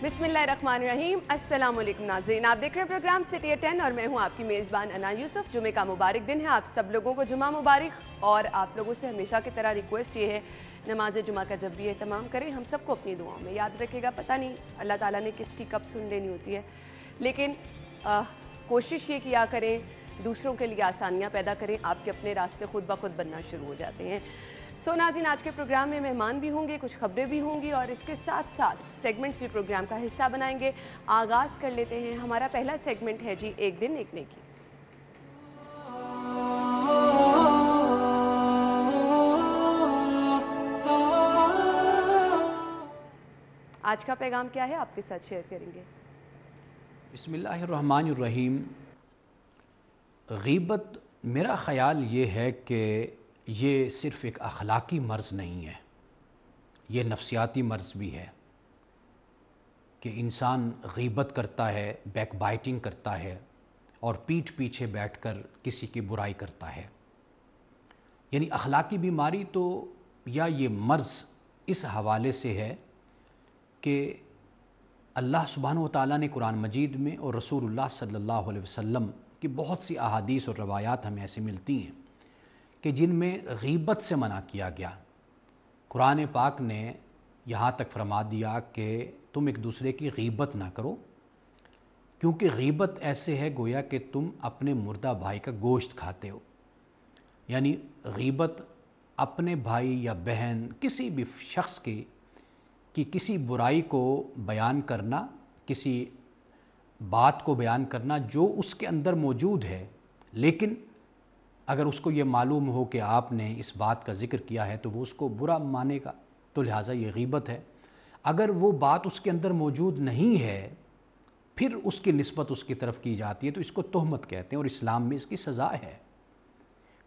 बिस्मिल्लाहिर्रहमानिर्रहीम। अस्सलाम वालेकुम नाज़रीन, आप देख रहे हैं प्रोग्राम सिटी एट 10 और मैं हूं आपकी मेज़बान अना यूसुफ। जुमे का मुबारक दिन है, आप सब लोगों को जुमा मुबारक। और आप लोगों से हमेशा की तरह रिक्वेस्ट ये है, नमाज जुमा का जब भी एहतमाम करें हम सबको अपनी दुआओं में याद रखेगा। पता नहीं अल्लाह ताला ने किसकी कब सुन लेनी होती है, लेकिन कोशिश ये किया करें दूसरों के लिए आसानियाँ पैदा करें, आपके अपने रास्ते खुद ब खुद बनना शुरू हो जाते हैं। सो नाज़रीन, आज के प्रोग्राम में मेहमान भी होंगे, कुछ खबरें भी होंगी और इसके साथ साथ सेगमेंट्स भी प्रोग्राम का हिस्सा बनाएंगे। आगाज़ कर लेते हैं, हमारा पहला सेगमेंट है जी एक दिन एक नेकी। आज का पैगाम क्या है आपके साथ शेयर करेंगे। बिस्मिल्लाहिर्रहमानिर्रहीम। गीबत, मेरा ख़याल ये है कि ये सिर्फ़ एक अखलाकी मर्ज़ नहीं है, ये नफ्सियाती मर्ज़ भी है कि इंसान गीबत करता है, बैकबाइटिंग करता है और पीठ पीछे बैठकर किसी की बुराई करता है। यानी अखलाकी बीमारी तो या ये मर्ज़ इस हवाले से है कि अल्लाह सुब्हानहू व तआला ने कुरान मजीद में और रसूलुल्लाह सल्लल्लाहु अलैहि वसल्लम की बहुत सी अहादीस और रवायात हमें ऐसी मिलती हैं कि जिनमें गीबत से मना किया गया। कुरान पाक ने यहाँ तक फरमा दिया कि तुम एक दूसरे की गीबत ना करो, क्योंकि गीबत ऐसे है गोया कि तुम अपने मुर्दा भाई का गोश्त खाते हो। यानी गीबत अपने भाई या बहन किसी भी शख्स की किसी बुराई को बयान करना, किसी बात को बयान करना जो उसके अंदर मौजूद है, लेकिन अगर उसको ये मालूम हो कि आपने इस बात का ज़िक्र किया है तो वो उसको बुरा मानेगा, तो लिहाजा ये गीबत है। अगर वो बात उसके अंदर मौजूद नहीं है फिर उसकी निस्बत उसकी तरफ की जाती है तो इसको तोहमत कहते हैं और इस्लाम में इसकी सज़ा है।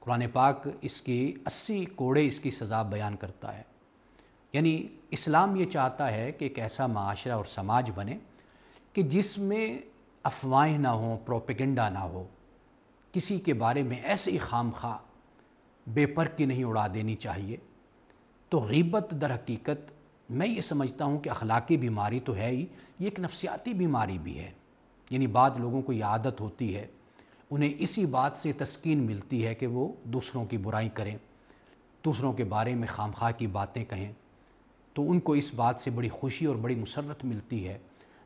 कुरान पाक इसकी 80 कोड़े इसकी सज़ा बयान करता है। यानी इस्लाम ये चाहता है कि एक ऐसा माशरा और समाज बने कि जिसमें अफवाहें ना हों, प्रोपेगेंडा ना हो, किसी के बारे में ऐसे ही खामखा बेपर्की नहीं उड़ा देनी चाहिए। तो गीबत दर हकीकत मैं ये समझता हूँ कि अखलाकी बीमारी तो है ही, ये एक नफ्सियाती बीमारी भी है। यानी बाद लोगों को ये आदत होती है, उन्हें इसी बात से तस्कीन मिलती है कि वो दूसरों की बुराई करें, दूसरों के बारे में खामखा की बातें कहें, तो उनको इस बात से बड़ी खुशी और बड़ी मुसर्रत मिलती है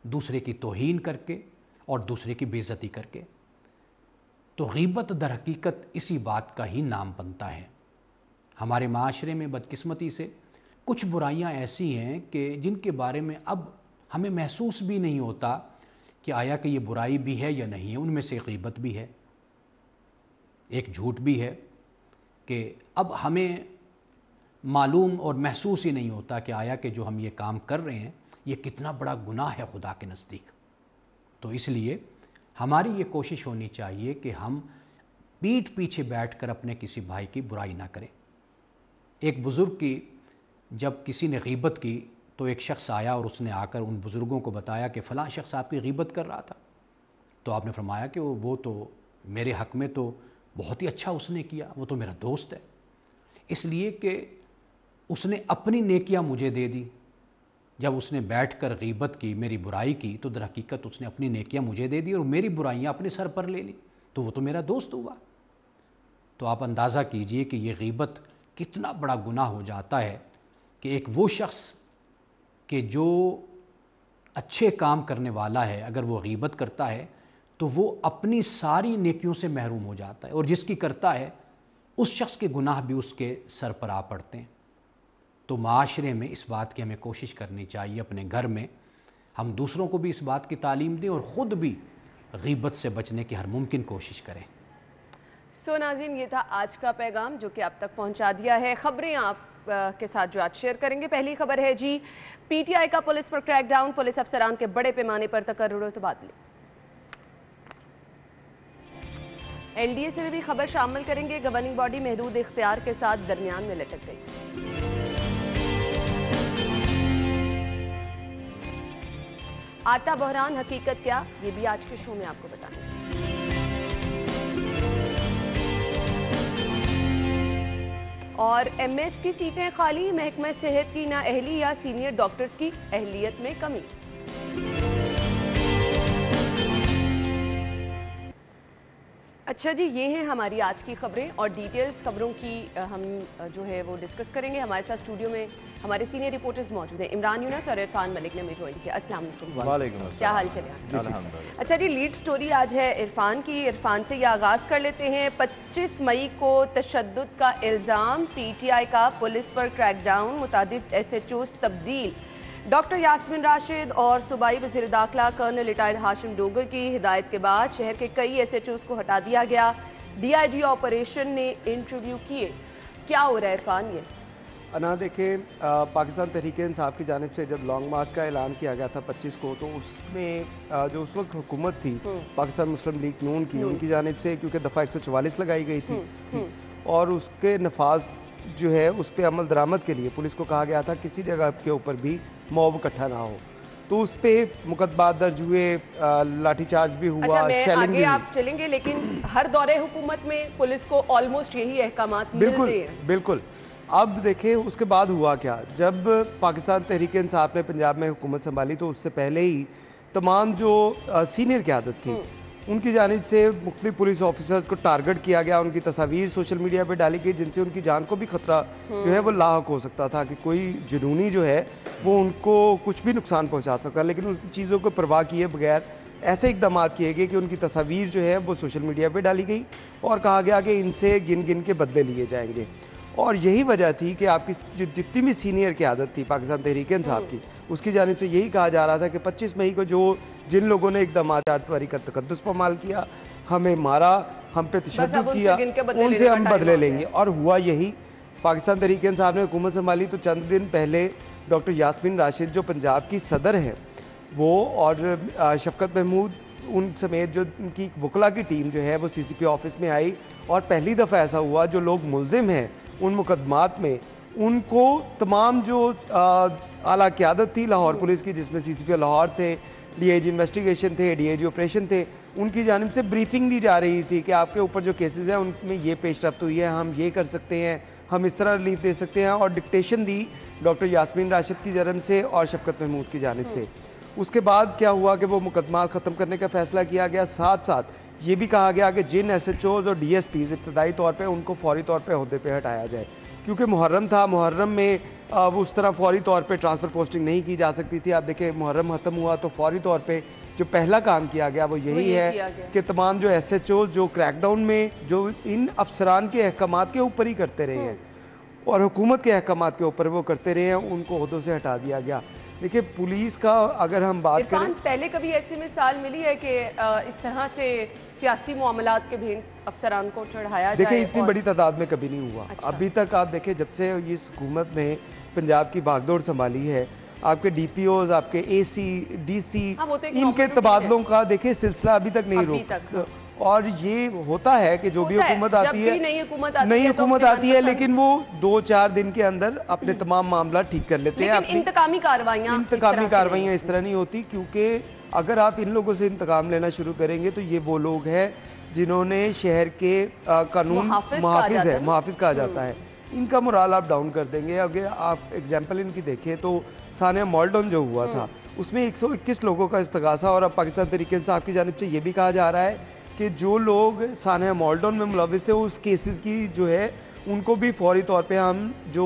दूसरे की तौहीन करके और दूसरे की बेइज्जती करके। तो गीबत दर हकीकत इसी बात का ही नाम बनता है। हमारे माशरे में बदकिस्मती से कुछ बुराइयां ऐसी हैं कि जिनके बारे में अब हमें महसूस भी नहीं होता कि आया कि ये बुराई भी है या नहीं है। उनमें से गीबत भी है, एक झूठ भी है कि अब हमें मालूम और महसूस ही नहीं होता कि आया कि जो हम ये काम कर रहे हैं ये कितना बड़ा गुनाह है खुदा के नज़दीक। तो इसलिए हमारी ये कोशिश होनी चाहिए कि हम पीठ पीछे बैठकर अपने किसी भाई की बुराई ना करें। एक बुज़ुर्ग की जब किसी ने गीबत की तो एक शख्स आया और उसने आकर उन बुज़ुर्गों को बताया कि फ़लाँ शख्स आपकी गीबत कर रहा था। तो आपने फरमाया कि वो तो मेरे हक़ में तो बहुत ही अच्छा उसने किया, वो तो मेरा दोस्त है, इसलिए कि उसने अपनी नेकियां मुझे दे दी। जब उसने बैठकर गीबत की, मेरी बुराई की, तो दर हकीकत उसने अपनी नेकियां मुझे दे दी और मेरी बुराइयां अपने सर पर ले ली, तो वो तो मेरा दोस्त हुआ। तो आप अंदाज़ा कीजिए कि ये गीबत कितना बड़ा गुनाह हो जाता है कि एक वो शख्स कि जो अच्छे काम करने वाला है, अगर वो गीबत करता है तो वो अपनी सारी नेकियों से महरूम हो जाता है और जिसकी करता है उस शख्स के गुनाह भी उसके सर पर आ पड़ते हैं। तो माशरे में इस बात की हमें कोशिश करनी चाहिए, अपने घर में हम दूसरों को भी इस बात की तालीम दें और ख़ुद भी गीबत से बचने की हर मुमकिन कोशिश करें। सो नाज़रीन, ये था आज का पैगाम जो कि आप तक पहुंचा दिया है। खबरें आप के साथ जो आज शेयर करेंगे। पहली खबर है जी पीटीआई का पुलिस पर क्रैकडाउन, पुलिस अफसरान के बड़े पैमाने पर तकर्रुर तबादले। एलडीए से भी खबर शामिल करेंगे। गवर्निंग बॉडी महदूद इख्तियार के साथ दरमियान में लटक गई। आता बहरान हकीकत क्या, ये भी आज के शो में आपको बताएंगे। और एमएस की सीटें खाली, महकमा सेहत की नाअहली या सीनियर डॉक्टर्स की अहलियत में कमी। अच्छा जी, ये हैं हमारी आज की खबरें और डिटेल्स खबरों की हम जो है वो डिस्कस करेंगे। हमारे साथ स्टूडियो में हमारे सीनियर रिपोर्टर्स मौजूद हैं। इमरान यूनुस और इरफान मलिक ने हमें ज्वाइन किया। अस्सलाम वालेकुम। क्या हाल चले? अच्छा जी, लीड स्टोरी आज है इरफान की। इरफान से ये आगाज़ कर लेते हैं। 25 मई को तशद्दुद का इल्ज़ाम, PTI का पुलिस पर क्रैकडाउन, मुतादिद SHOs तब्दील। डॉक्टर यास्मीन राशिद और सूबाई वज़ीर दाखिला कर्नल रिटायर्ड हाशिम डोगर की हिदायत के बाद शहर के कई SHOs को हटा दिया गया। DIG ऑपरेशन ने इंटरव्यू किए। क्या हो रहा है इरफान? ये अना देखें, पाकिस्तान तहरीक इंसाफ की जानिब से जब लॉन्ग मार्च का ऐलान किया गया था 25 को, तो उसमें जो उस वक्त हुकूमत थी पाकिस्तान मुस्लिम लीग नून की, उनकी जानिब से क्योंकि दफ़ा 144 लगाई गई थी और उसके नफाज जो है उस पर अमल दरामद के लिए पुलिस को कहा गया था किसी जगह के ऊपर भी मॉब इकट्ठा ना हो, तो उस पर मुकदमा दर्ज हुए, लाठीचार्ज भी हुआ। अच्छा, मैं आगे आप चलेंगे, लेकिन हर दौरे हुकूमत में पुलिस को ऑलमोस्ट यही अहकामात मिलते हैं। बिल्कुल। अब देखें उसके बाद हुआ क्या, जब पाकिस्तान तहरीक इंसाफ ने पंजाब में हुकूमत संभाली तो उससे पहले ही तमाम जो सीनियर क़यादत थी उनकी जानिब से मुख्तलिफ पुलिस ऑफिसर्स को टारगेट किया गया। उनकी तस्वीर सोशल मीडिया पर डाली गई जिनसे उनकी जान को भी खतरा जो है वो लाहक हो सकता था कि कोई जुनूनी जो है वो उनको कुछ भी नुकसान पहुंचा सकता है। लेकिन उन चीज़ों को परवाह किए बगैर ऐसे इकदाम किए गए कि उनकी तस्वीर जो है वो सोशल मीडिया पर डाली गई और कहा गया कि इनसे गिन गिन के बदले लिए जाएंगे। और यही वजह थी कि आपकी जो जितनी भी सीनियर क़यादत थी पाकिस्तान तहरीक इंसाफ की, उसकी जानिब से यही कहा जा रहा था कि 25 मई को जिन लोगों ने एकदम आज़ाद का तकद्दुस पामाल किया, हमें मारा, हम पे तशद्दुद किया, उनसे हम बदले लेंगे। और हुआ यही। पाकिस्तान तहरीक इंसाफ ने हुकूमत संभाली तो चंद दिन पहले डॉक्टर यास्मीन राशिद जो पंजाब की सदर है वो और शफकत महमूद उन समेत जो उनकी वकला की टीम जो है वो CCP ऑफिस में आई और पहली दफ़ा ऐसा हुआ जो लोग मुल्ज़िम हैं उन मुकदमात में उनको तमाम जो आला क़यादत थी लाहौर पुलिस की, जिसमें CCP लाहौर थे, DIG इन्वेस्टिगेशन थे, DIG ऑपरेशन थे, उनकी जानिब से ब्रीफिंग दी जा रही थी कि आपके ऊपर जो केसेस हैं उनमें ये पेशरफ्त हुई है, हम ये कर सकते हैं, हम इस तरह रिलीफ दे सकते हैं। और डिक्टेशन दी डॉक्टर यास्मीन राशिद की जानिब से और शफकत महमूद की जानिब से। उसके बाद क्या हुआ कि वो मुकदमा ख़त्म करने का फ़ैसला किया गया। साथ साथ ये भी कहा गया कि जिन SHOs और DSPs इब्तदाई तौर पे उनको फौरी तौर पे अहदे पे हटाया जाए, क्योंकि मुहर्रम था, मुहर्रम में वो उस तरह फौरी तौर पे ट्रांसफ़र पोस्टिंग नहीं की जा सकती थी। आप देखें मुहर्रम ख़त्म हुआ तो फौरी तौर पे जो पहला काम किया गया वो यही है कि तमाम जो SHOs जो क्रैकडाउन में जो इन अफसरान के अहकामात के ऊपर ही करते रहे हैं और हुकूमत के अहकामात के ऊपर वो करते रहे हैं, उनको अहदों से हटा दिया गया। देखिए पुलिस का अगर हम बात करें, पहले कभी ऐसी मिसाल मिली है कि इस तरह से सियासी मामलात के भेंट अफसरान को चढ़ाया जाए? देखिए इतनी बड़ी तादाद में कभी नहीं हुआ। अच्छा। अभी तक आप देखें जब से इस हुकूमत ने पंजाब की भागदौड़ संभाली है, आपके DPOs, आपके AC, DC, इनके तबादलों का देखिए सिलसिला अभी तक नहीं रुका। और ये होता है कि जो भी हुकूमत आती है, नई हुकूमत आती है, लेकिन वो 2-4 दिन के अंदर अपने तमाम मामला ठीक कर लेते हैं। इंतकामी कार्रवाइयाँ इस तरह नहीं होती, क्योंकि अगर आप इन लोगों से इंतकाम लेना शुरू करेंगे तो ये वो लोग हैं जिन्होंने शहर के कानून मुहाफिज कहा जाता है, इनका मोराल आप डाउन कर देंगे। अगर आप एग्जाम्पल इनकी देखें तो सानिया मॉल्टन जो हुआ था उसमें 121 लोगों का इस्तगासा, और अब पाकिस्तान तहरीक इंसाफ की जानिब से ये भी कहा जा रहा है कि जो लोग सानिया मॉल्टन में मुलविस थे उस केसेस की जो है उनको भी फौरी तौर पे हम जो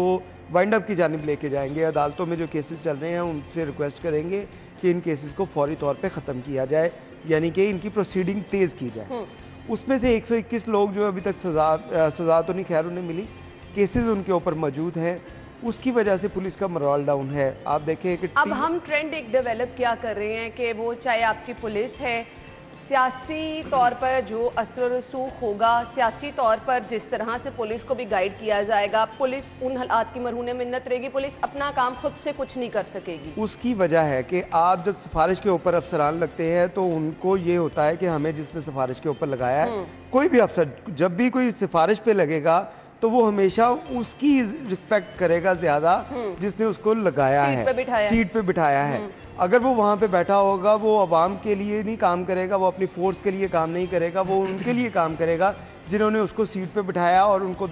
वाइंड अप की जानिब लेके जाएंगे। अदालतों में जो केसेस चल रहे हैं उनसे रिक्वेस्ट करेंगे कि इन केसेस को फौरी तौर पे ख़त्म किया जाए, यानी कि इनकी प्रोसीडिंग तेज़ की जाए। उसमें से 121 लोग जो अभी तक सज़ा तो नहीं खैर उन्हें मिली, केसेस उनके ऊपर मौजूद हैं, उसकी वजह से पुलिस का मोरल डाउन है। आप देखें कि अब हम ट्रेंड एक डेवलप क्या कर रहे हैं कि वो चाहे आपकी पुलिस है, सियासी तौर पर जो असर रसूख होगा, सियासी तौर पर जिस तरह से पुलिस को भी गाइड किया जाएगा, पुलिस उन हालात की मरहून मिन्नत रहेगी, पुलिस अपना काम खुद से कुछ नहीं कर सकेगी। उसकी वजह है कि आप जब सिफारिश के ऊपर अफसरान लगते हैं तो उनको ये होता है कि हमें जिसने सिफारिश के ऊपर लगाया है, कोई भी अफसर जब भी कोई सिफारिश पे लगेगा तो वो हमेशा उसकी रिस्पेक्ट करेगा ज़्यादा जिसने उसको लगाया है, सीट पे बिठाया है। अगर वो वहाँ पे बैठा होगा वो आवाम के लिए नहीं काम करेगा, वो अपनी फोर्स के लिए काम नहीं करेगा, वो उनके लिए काम करेगा जिन्होंने उसको सीट पे बिठाया और उनको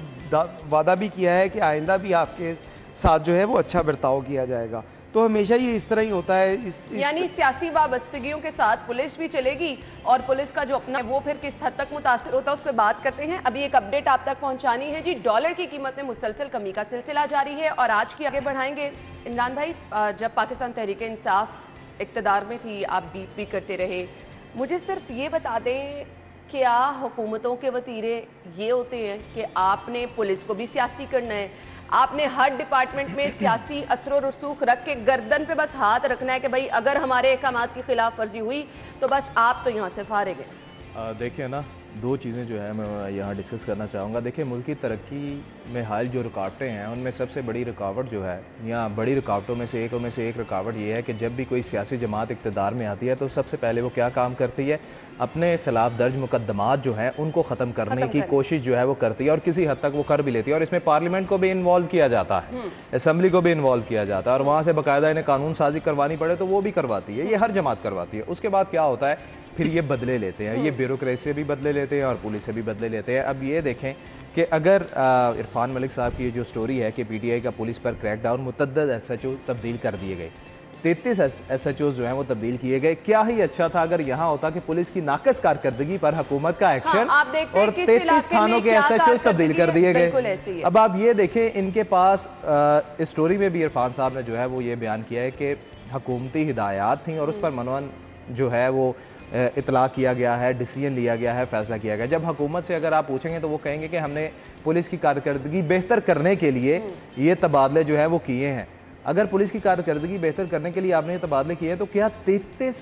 वादा भी किया है कि आइंदा भी आपके साथ जो है वो अच्छा बर्ताव किया जाएगा। तो हमेशा ये इस तरह ही होता है। यानी सियासी वाबस्तगियों के साथ पुलिस भी चलेगी और पुलिस का जो अपना वो फिर किस हद तक मुतासिर होता है उस पर बात करते हैं। अभी एक अपडेट आप तक पहुंचानी है जी। डॉलर की कीमत में मुसलसल कमी का सिलसिला जारी है और आज की आगे बढ़ाएंगे। इमरान भाई, जब पाकिस्तान तहरीक इंसाफ इक़्तिदार में थी, आप बीप भी करते रहे, मुझे सिर्फ ये बता दें, क्या हुकूमतों के वतीरे ये होते हैं कि आपने पुलिस को भी सियासी करना है, आपने हर डिपार्टमेंट में सियासी असर और रसूख रख के गर्दन पे बस हाथ रखना है कि भाई अगर हमारे अहकामात की खिलाफ वर्जी हुई तो बस आप तो यहाँ से फारिग हैं? देखिए ना, दो चीज़ें जो है मैं यहाँ डिस्कस करना चाहूँगा। देखिए, मुल्क की तरक्की में हाल जो रुकावटें हैं उनमें सबसे बड़ी रुकावट जो है, या बड़ी रुकावटों में से एक रुकावट ये है कि जब भी कोई सियासी जमात इक़्तिदार में आती है तो सबसे पहले वो क्या काम करती है, अपने ख़िलाफ़ दर्ज मुकदमात जो हैं उनको ख़त्म करने की कोशिश जो है वो करती है और किसी हद तक वो कर भी लेती है। और इसमें पार्लियामेंट को भी इन्वॉल्व किया जाता है, असम्बली को भी इन्वॉल्व किया जाता है और वहाँ से बाकायदा इन्हें कानून साजी करवानी पड़े तो वो भी करवाती है। ये हर जमात करवाती है। उसके बाद क्या होता है, फिर ये बदले लेते हैं, ये ब्यूरोक्रेसी से भी बदले लेते हैं और पुलिस से भी बदले लेते हैं। अब ये देखें कि अगर इरफान मलिक साहब की जो स्टोरी है कि पीटीआई का पुलिस पर क्रैकडाउन, मुतद्दद एसएचओ तब्दील कर दिए गए, 33 एसएचओ जो हैं वो तब्दील किए गए। क्या ही अच्छा था अगर यहाँ होता कि पुलिस की नाकस कारकर्दगी पर हुकूमत का एक्शन और 33 थानों के एसएचओ तब्दील कर दिए गए। अब आप ये देखें, इनके पास स्टोरी में भी इरफान साहब ने जो है वो ये बयान किया है कि हुकूमती हिदायत थी और उस पर मनवन जो है वो इतला किया गया है, डिसीजन लिया गया है, फैसला किया गया। जब हुकूमत से अगर आप पूछेंगे तो वो कहेंगे कि हमने पुलिस की कारकर्दगी बेहतर करने के लिए ये तबादले जो है वो किए हैं। अगर पुलिस की कारकर्दगी बेहतर करने के लिए आपने ये तबादले किए हैं तो क्या 33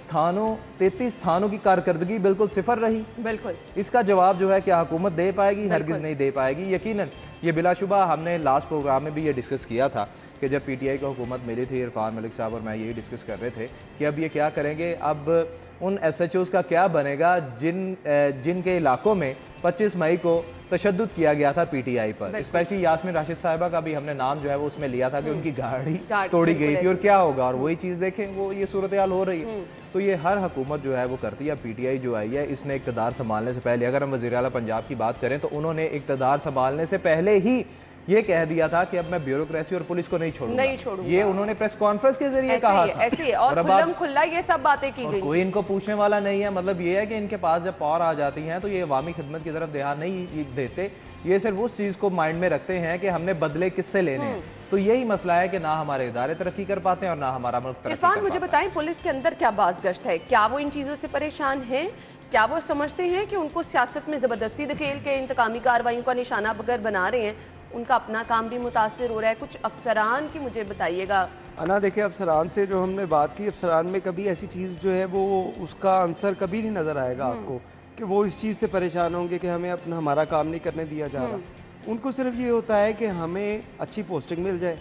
थानों की कारकर्दगी बिल्कुल सिफर रही? बिल्कुल। इसका जवाब जो है क्या हुकूमत दे पाएगी? हरगिज़ नहीं दे पाएगी। यकीनन ये बिलाशुबा हमने लास्ट प्रोग्राम में भी ये डिस्कस किया था कि जब पीटीआई को हुकूमत मिली थी, इरफान मलिक साहब और मैं यही डिस्कस कर रहे थे कि अब ये क्या करेंगे, अब उन एसएचओज़ का क्या बनेगा जिनके इलाकों में 25 मई को तशद्दुद किया गया था पीटीआई पर। स्पेशली यास्मीन राशिद साहिबा का भी हमने नाम जो है वो उसमें लिया था कि उनकी गाड़ी तोड़ी गई थी और क्या होगा, और वही चीज़ देखें वो ये सूरत हाल हो रही है। तो ये हर हुकूमत जो है वो करती है। पीटीआई जो आई है इसने इक़्तिदार संभालने से पहले, अगर हम वज़ीर आला पंजाब की बात करें तो उन्होंने इक़्तिदार संभालने से पहले ही ये कह दिया था कि अब मैं ब्यूरोक्रेसी और पुलिस को नहीं छोड़ूंगा। ये उन्होंने प्रेस कॉन्फ्रेंस के जरिए कहा था। ऐसे और खुल्लम खुल्ला ये सब बातें की गई। कोई इनको पूछने वाला नहीं है। मतलब ये है कि इनके पास जब पावर आ जाती हैं तो ये अवामी खिदमत की तरफ ध्यान नहीं देते। ये सिर्फ उस चीज़ को माइंड में रखते हैं कि हमने बदले किससे लेने हैं। तो यही मसला है कि ना हमारे इदारे तरक्की कर पाते हैं और ना हमारा मुल्क तरक्की कर पाता है। मुझे बताएं, पुलिस के अंदर क्या बाज़गश्त है? क्या वो इन चीज़ों से परेशान है? क्या वो समझते हैं कि उनको सियासत में ज़बरदस्ती धकेल के इंतकामी कार्रवाइयों का निशाना बगैर बना रहे हैं? उनका अपना काम भी मुतासिर हो रहा है। कुछ अफसरान की मुझे बताइएगा। अना देखिए, अफसरान से जो हमने बात की, अफसरान में कभी ऐसी चीज़ जो है वो उसका आंसर कभी नहीं नज़र आएगा आपको कि वो इस चीज़ से परेशान होंगे कि हमें अपना हमारा काम नहीं करने दिया जा रहा। उनको सिर्फ ये होता है कि हमें अच्छी पोस्टिंग मिल जाए,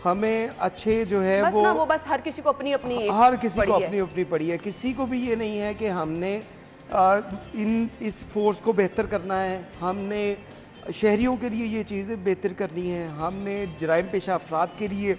हमें अच्छे जो है वो बस हर किसी को अपनी अपनी पड़ी है। किसी को भी ये नहीं है कि हमने इस फोर्स को बेहतर करना है, हमने शहरियों के लिए ये चीज़ें बेहतर करनी है, हमने जराइम पेशा अफराद के लिए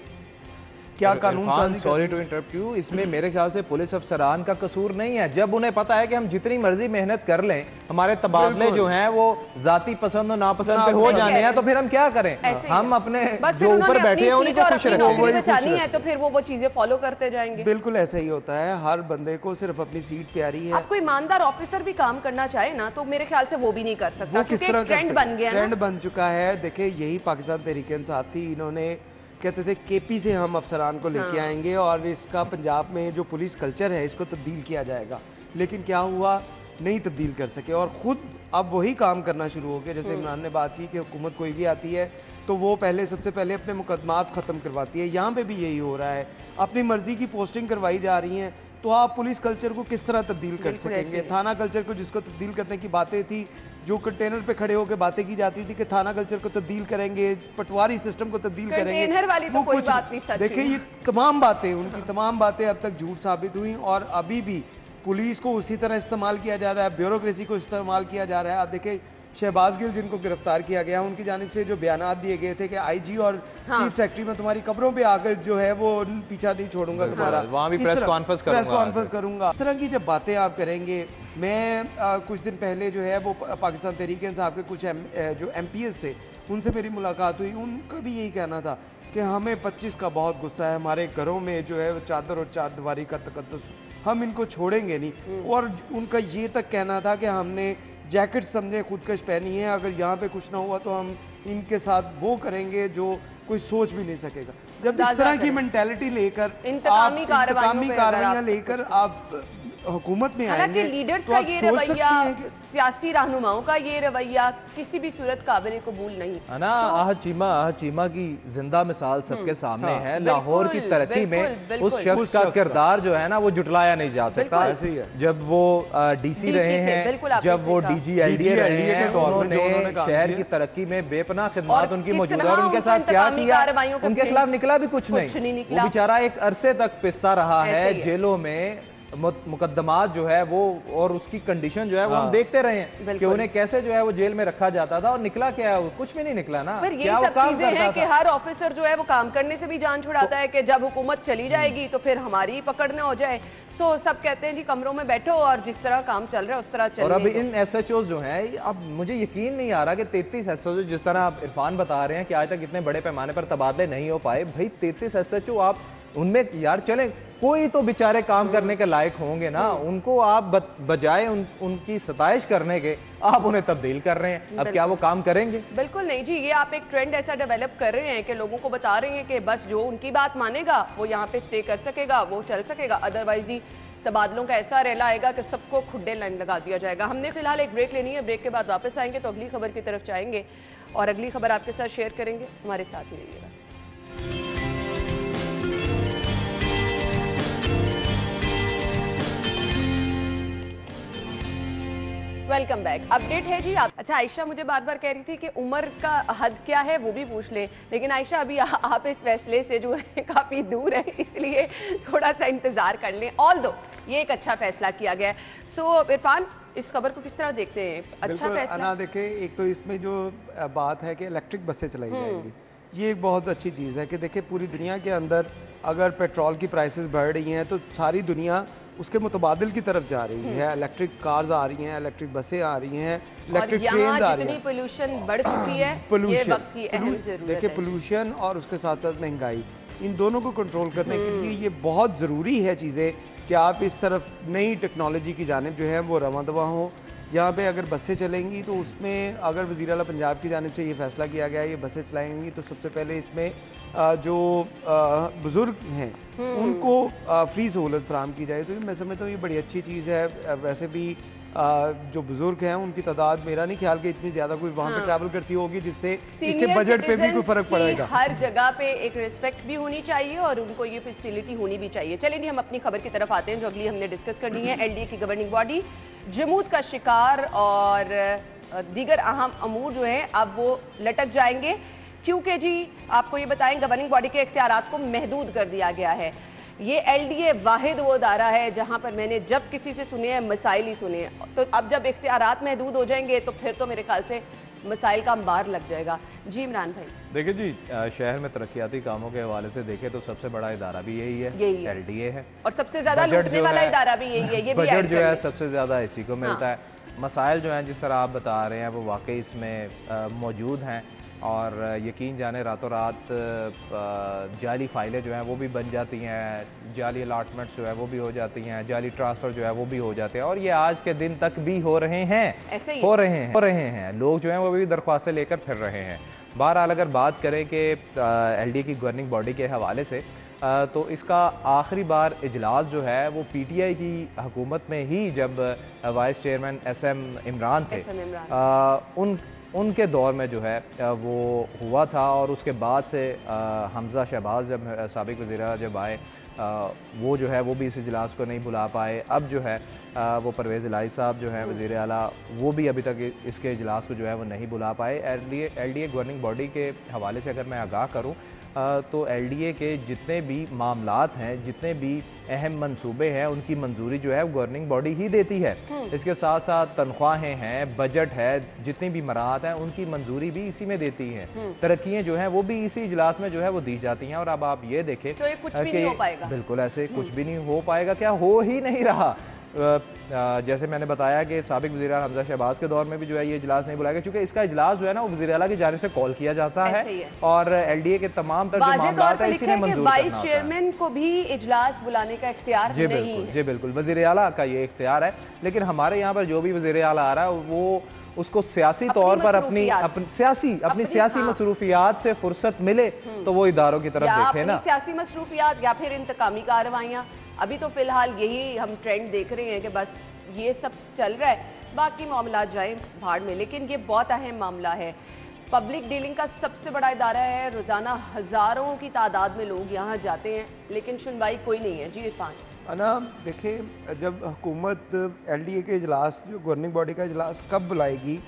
क्या कानून साजी। सॉरी टू इंटरप्ट यू, इसमें मेरे ख्याल से पुलिस अफसरान का कसूर नहीं है। जब उन्हें पता है कि हम जितनी मर्जी मेहनत कर लें हमारे तबादले जो हैं वो जाती पसंद और नापसंद पे हो जाने हैं, तो फिर हम क्या करें? हम अपने जो ऊपर बैठे हैं उन्हीं को खुश रखें, तो फिर वो चीजें फॉलो करते जाएंगे। बिल्कुल ऐसा ही होता है। हर बंदे को सिर्फ अपनी सीट प्यारी है। अब कोई ईमानदार ऑफिसर भी काम करना चाहे ना तो मेरे ख्याल से वो भी नहीं कर सकता। वो किस तरह ट्रेंड बन गया, ट्रेंड बन चुका है। देखिए, यही पाकिस्तान तहरीक इंसाफ थी, इन्होंने कहते थे केपी से हम अफसरान को लेके आएंगे और इसका पंजाब में जो पुलिस कल्चर है इसको तब्दील किया जाएगा। लेकिन क्या हुआ, नहीं तब्दील कर सके और ख़ुद अब वही काम करना शुरू हो गया। जैसे इमरान ने बात की कि हुकूमत कोई भी आती है तो वो सबसे पहले अपने मुकदमात ख़त्म करवाती है। यहाँ पे भी यही हो रहा है, अपनी मर्ज़ी की पोस्टिंग करवाई जा रही हैं। तो आप पुलिस कल्चर को किस तरह तब्दील कर सकेंगे? थाना कल्चर को जिसको तब्दील करने की बातें थी, जो कंटेनर पे खड़े होकर बातें की जाती थी कि थाना कल्चर को तब्दील करेंगे, पटवारी सिस्टम को तब्दील करेंगे, वाली तो कोई बात नहीं सच। देखिए, ये तमाम बातें, उनकी तमाम बातें अब तक झूठ साबित हुई और अभी भी पुलिस को उसी तरह इस्तेमाल किया जा रहा है, ब्यूरोक्रेसी को इस्तेमाल किया जा रहा है। आप देखिए, शहबाज गिल जिनको गिरफ्तार किया गया, उनकी जानिब से जो बयानात दिए गए थे कि आईजी और चीफ सेक्रेटरी में तुम्हारी कब्रों पे आकर जो है वो पीछा नहीं छोड़ूंगा तुम्हारा, वहाँ भी प्रेस कॉन्फ्रेंस करूंगा। इस तरह की जब बातें आप करेंगे, मैं कुछ दिन पहले जो है वो पाकिस्तान तहरीक इंसाफ के कुछ जो MPs थे उनसे मेरी मुलाकात हुई। उनका भी यही कहना था कि हमें 25 का बहुत गुस्सा है, हमारे घरों में जो है वो चादर और चारदीवारी का तकद्दुस, हम इनको छोड़ेंगे नहीं। और उनका ये तक कहना था कि हमने जैकेट समझे खुदकश पहनी है, अगर यहाँ पे कुछ ना हुआ तो हम इनके साथ वो करेंगे जो कोई सोच भी नहीं सकेगा। जब इस तरह की मेंटालिटी लेकर इंतकामी कार्रवाइयाँ लेकर आप हुकूमत में आएंगे, लीडर्स तो का आप ये सोच रवैया, सकते हैं कि सियासी रहनुमाओं का ये रवैया किसी भी सूरत काबिल कबूल नहीं। ना आह चीमा की जिंदा मिसाल सबके सामने है। लाहौर की तरक्की में उस शख्स का किरदार जो है ना वो जुटलाया नहीं जा सकता। ऐसे ही है। जब वो डीसी रहे हैं, जब वो डीजी एलडीए रहे हैं, उन्होंने शहर की तरक्की में बेपनाह खिदमत उनकी मौजूद है। और उनके साथ क्या किया, उनके खिलाफ निकला भी कुछ नहीं। वो बेचारा एक अरसे तक पिसता रहा है जेलों में, मुकदमात जो है वो और उसकी कंडीशन जो है वो हम देखते रहे हैं कि उन्हें कैसे जो है वो जेल में रखा जाता था। और निकला क्या है, कुछ भी नहीं निकला ना। पर ये सब चीजें हैं कि हर ऑफिसर जो है वो काम करने से भी जान छुड़ाता है कि जब हुकूमत चली जाएगी तो फिर हमारी पकड़ न हो जाए। तो सब कहते हैं जी कमरों में बैठो और जिस तरह काम चल रहा है उस तरह चल। और अब इन SHO जो हैं, अब मुझे यकीन नहीं आ रहा कि 33 SHO जिस तरह आप इरफान बता रहे हैं कि आज तक इतने बड़े पैमाने पर तबादले नहीं हो पाए। भाई 33 SHO आप उनमें यार चले, कोई तो बेचारे काम करने के लायक होंगे ना। उनको आप बजाय उनकी सताइश करने के आप उन्हें तब्दील कर रहे हैं। अब क्या वो काम करेंगे? बिल्कुल नहीं जी। ये आप एक ट्रेंड ऐसा डेवलप कर रहे हैं कि लोगों को बता रहे हैं कि बस जो उनकी बात मानेगा वो यहाँ पे स्टे कर सकेगा, वो चल सकेगा। अदरवाइज ही तबादलों का ऐसा रेला आएगा कि सबको खुड्डे लाइन लगा दिया जाएगा। हमने फिलहाल एक ब्रेक लेनी है, ब्रेक के बाद वापस आएंगे तो अगली खबर की तरफ जाएंगे और अगली खबर आपके साथ शेयर करेंगे। हमारे साथ ही रहिएगा। Welcome back. अपडेट है जी। अच्छा, आयशा मुझे बार बार कह रही थी कि उम्र का हद क्या है वो भी पूछ लें, लेकिन आयशा अभी आप इस फैसले से जो है काफ़ी दूर है, इसलिए थोड़ा सा इंतज़ार कर लें। ऑल दो ये एक अच्छा फैसला किया गया है। सो इरफान, इस खबर को किस तरह देखते हैं? अच्छा फैसला ना देखें, एक तो इसमें जो बात है कि इलेक्ट्रिक बसें चलाई जाएंगी, ये एक बहुत अच्छी चीज़ है कि देखिए पूरी दुनिया के अंदर अगर पेट्रोल की प्राइसेस बढ़ रही हैं तो सारी दुनिया उसके मुतबादिल की तरफ जा रही है। इलेक्ट्रिक कार्स आ रही हैं, इलेक्ट्रिक बसें आ रही हैं, इलेक्ट्रिक ट्रेन आ रही हैं। पोल्यूशन बढ़ चुकी है, पोल्यूशन, ये वक्त की अहम ज़रूरत है। देखिए पोल्यूशन और उसके साथ साथ महंगाई, इन दोनों को कंट्रोल करने के लिए ये बहुत ज़रूरी है चीज़ें कि आप इस तरफ नई टेक्नोलॉजी की जानिब जो है वो रवां दवा हो। यहाँ पे अगर बसें चलेंगी तो उसमें अगर वज़ीर आला पंजाब की जानिब से ये फैसला किया गया है ये बसें चलाएंगी तो सबसे पहले इसमें जो बुज़ुर्ग हैं उनको फ्री सहूलत फराहम की जाए। तो मैं समझता हूँ ये बड़ी अच्छी चीज़ है। वैसे भी जो बुजुर्ग हैं उनकी तादाद मेरा नहीं ख्याल कि इतनी ज़्यादा कोई वहाँ पे ट्रैवल करती होगी जिससे इसके बजट पे भी कोई फ़र्क पड़ेगा। हर जगह पे एक रिस्पेक्ट भी होनी चाहिए और उनको ये फैसिलिटी होनी भी चाहिए। चलिए जी, हम अपनी खबर की तरफ आते हैं जो अगली हमने डिस्कस करनी है। LDA की गवर्निंग बॉडी जमूत का शिकार और दीगर अहम अमूर जो हैं अब वो लटक जाएंगे, क्योंकि जी आपको ये बताएं गवर्निंग बॉडी के इख्तियारात को महदूद कर दिया गया है। ये LDA वाहिद वो अदारा है जहां पर मैंने जब किसी से सुने हैं मसाइल ही सुने हैं। तो अब जब इख्तियारात महदूद हो जाएंगे तो फिर तो मेरे ख्याल से मसाइल का अंबार लग जाएगा। जी इमरान भाई। देखिए जी, शहर में तरक्याती कामों के हवाले से देखें तो सबसे बड़ा इदारा भी यही है, LDA है। और सबसे ज्यादा लूटने वाला इदारा भी यही है। ये बजट जो है सबसे ज्यादा इसी को मिलता है। मसाइल जो हैं जिस तरह आप बता रहे हैं वो वाकई इसमें मौजूद हैं और यकीन जाने रातों रात जाली फाइलें जो हैं वो भी बन जाती हैं, जाली अलाटमेंट्स जो है वो भी हो जाती हैं, जाली ट्रांसफ़र जो है वो भी हो जाते हैं और ये आज के दिन तक भी हो रहे हैं, हो रहे हैं। लोग जो हैं वो भी दरख्वास्तें लेकर फिर रहे हैं। बहरहाल अगर बात करें कि LDA की गवर्निंग बॉडी के हवाले से तो इसका आखिरी बार इजलास जो है वो PTI की हुकूमत में ही जब वाइस चेयरमैन SM इमरान थे उनके दौर में जो है वो हुआ था। और उसके बाद से हमज़ा शहबाज जब साबिक वज़ीर जब आए वो जो है वो भी इस इजलास को नहीं बुला पाए। अब जो है वो परवेज़ इलाही साहब जो है वज़ीर आला वो भी अभी तक इसके इजलास को जो है वो नहीं बुला पाए। LDA गवर्निंग बॉडी के हवाले से अगर मैं आगाह करूँ तो LDA के जितने भी मामलात हैं, जितने भी अहम मंसूबे हैं, उनकी मंजूरी जो है गवर्निंग बॉडी ही देती है। इसके साथ साथ तनख्वाहें हैं, बजट है, जितनी भी मराहत हैं उनकी मंजूरी भी इसी में देती हैं। तरक्कियाँ जो हैं वो भी इसी इजलास में जो है वो दी जाती हैं। और अब आप ये देखें तो ये कुछ भी नहीं हो पाएगा। बिल्कुल ऐसे कुछ भी नहीं हो पाएगा, क्या हो ही नहीं रहा। जैसे मैंने बताया कि साबिक वज़ीर आला हमज़ा शहबाज के दौर में भी जो है ये इजलास नहीं बुलाया गया, चूँकि इसका इजलास जो है ना वो वज़ीर आला की जानिब से कॉल किया जाता है और LDA के तमाम तर जो मामला है इसी ने मंजूर करना होता है। चेयरमैन को भी इजलास बुलाने का इख्तियार नहीं है। जी बिल्कुल, वज़ीर आला का ये इख्तियार है, लेकिन हमारे यहाँ पर जो भी वज़ीर आला आ रहा है वो उसको सियासी तौर पर अपनी सियासी मसरूफियात से फुर्सत मिले तो वो इदारों की तरफ देखे ना, सियासी मसरूफियात या फिर इंतकामी कार्रवाइयाँ। अभी तो फिलहाल यही हम ट्रेंड देख रहे हैं कि बस ये सब चल रहा है, बाकी मामला जाए भाड़ में। लेकिन ये बहुत अहम मामला है, पब्लिक डीलिंग का सबसे बड़ा इदारा है, रोज़ाना हज़ारों की तादाद में लोग यहाँ जाते हैं लेकिन सुनवाई कोई नहीं है। जी इरफान। ना देखिए, जब हुकूमत LDA के इजलास, जो गवर्निंग बॉडी का इजलास कब बुलाएगी,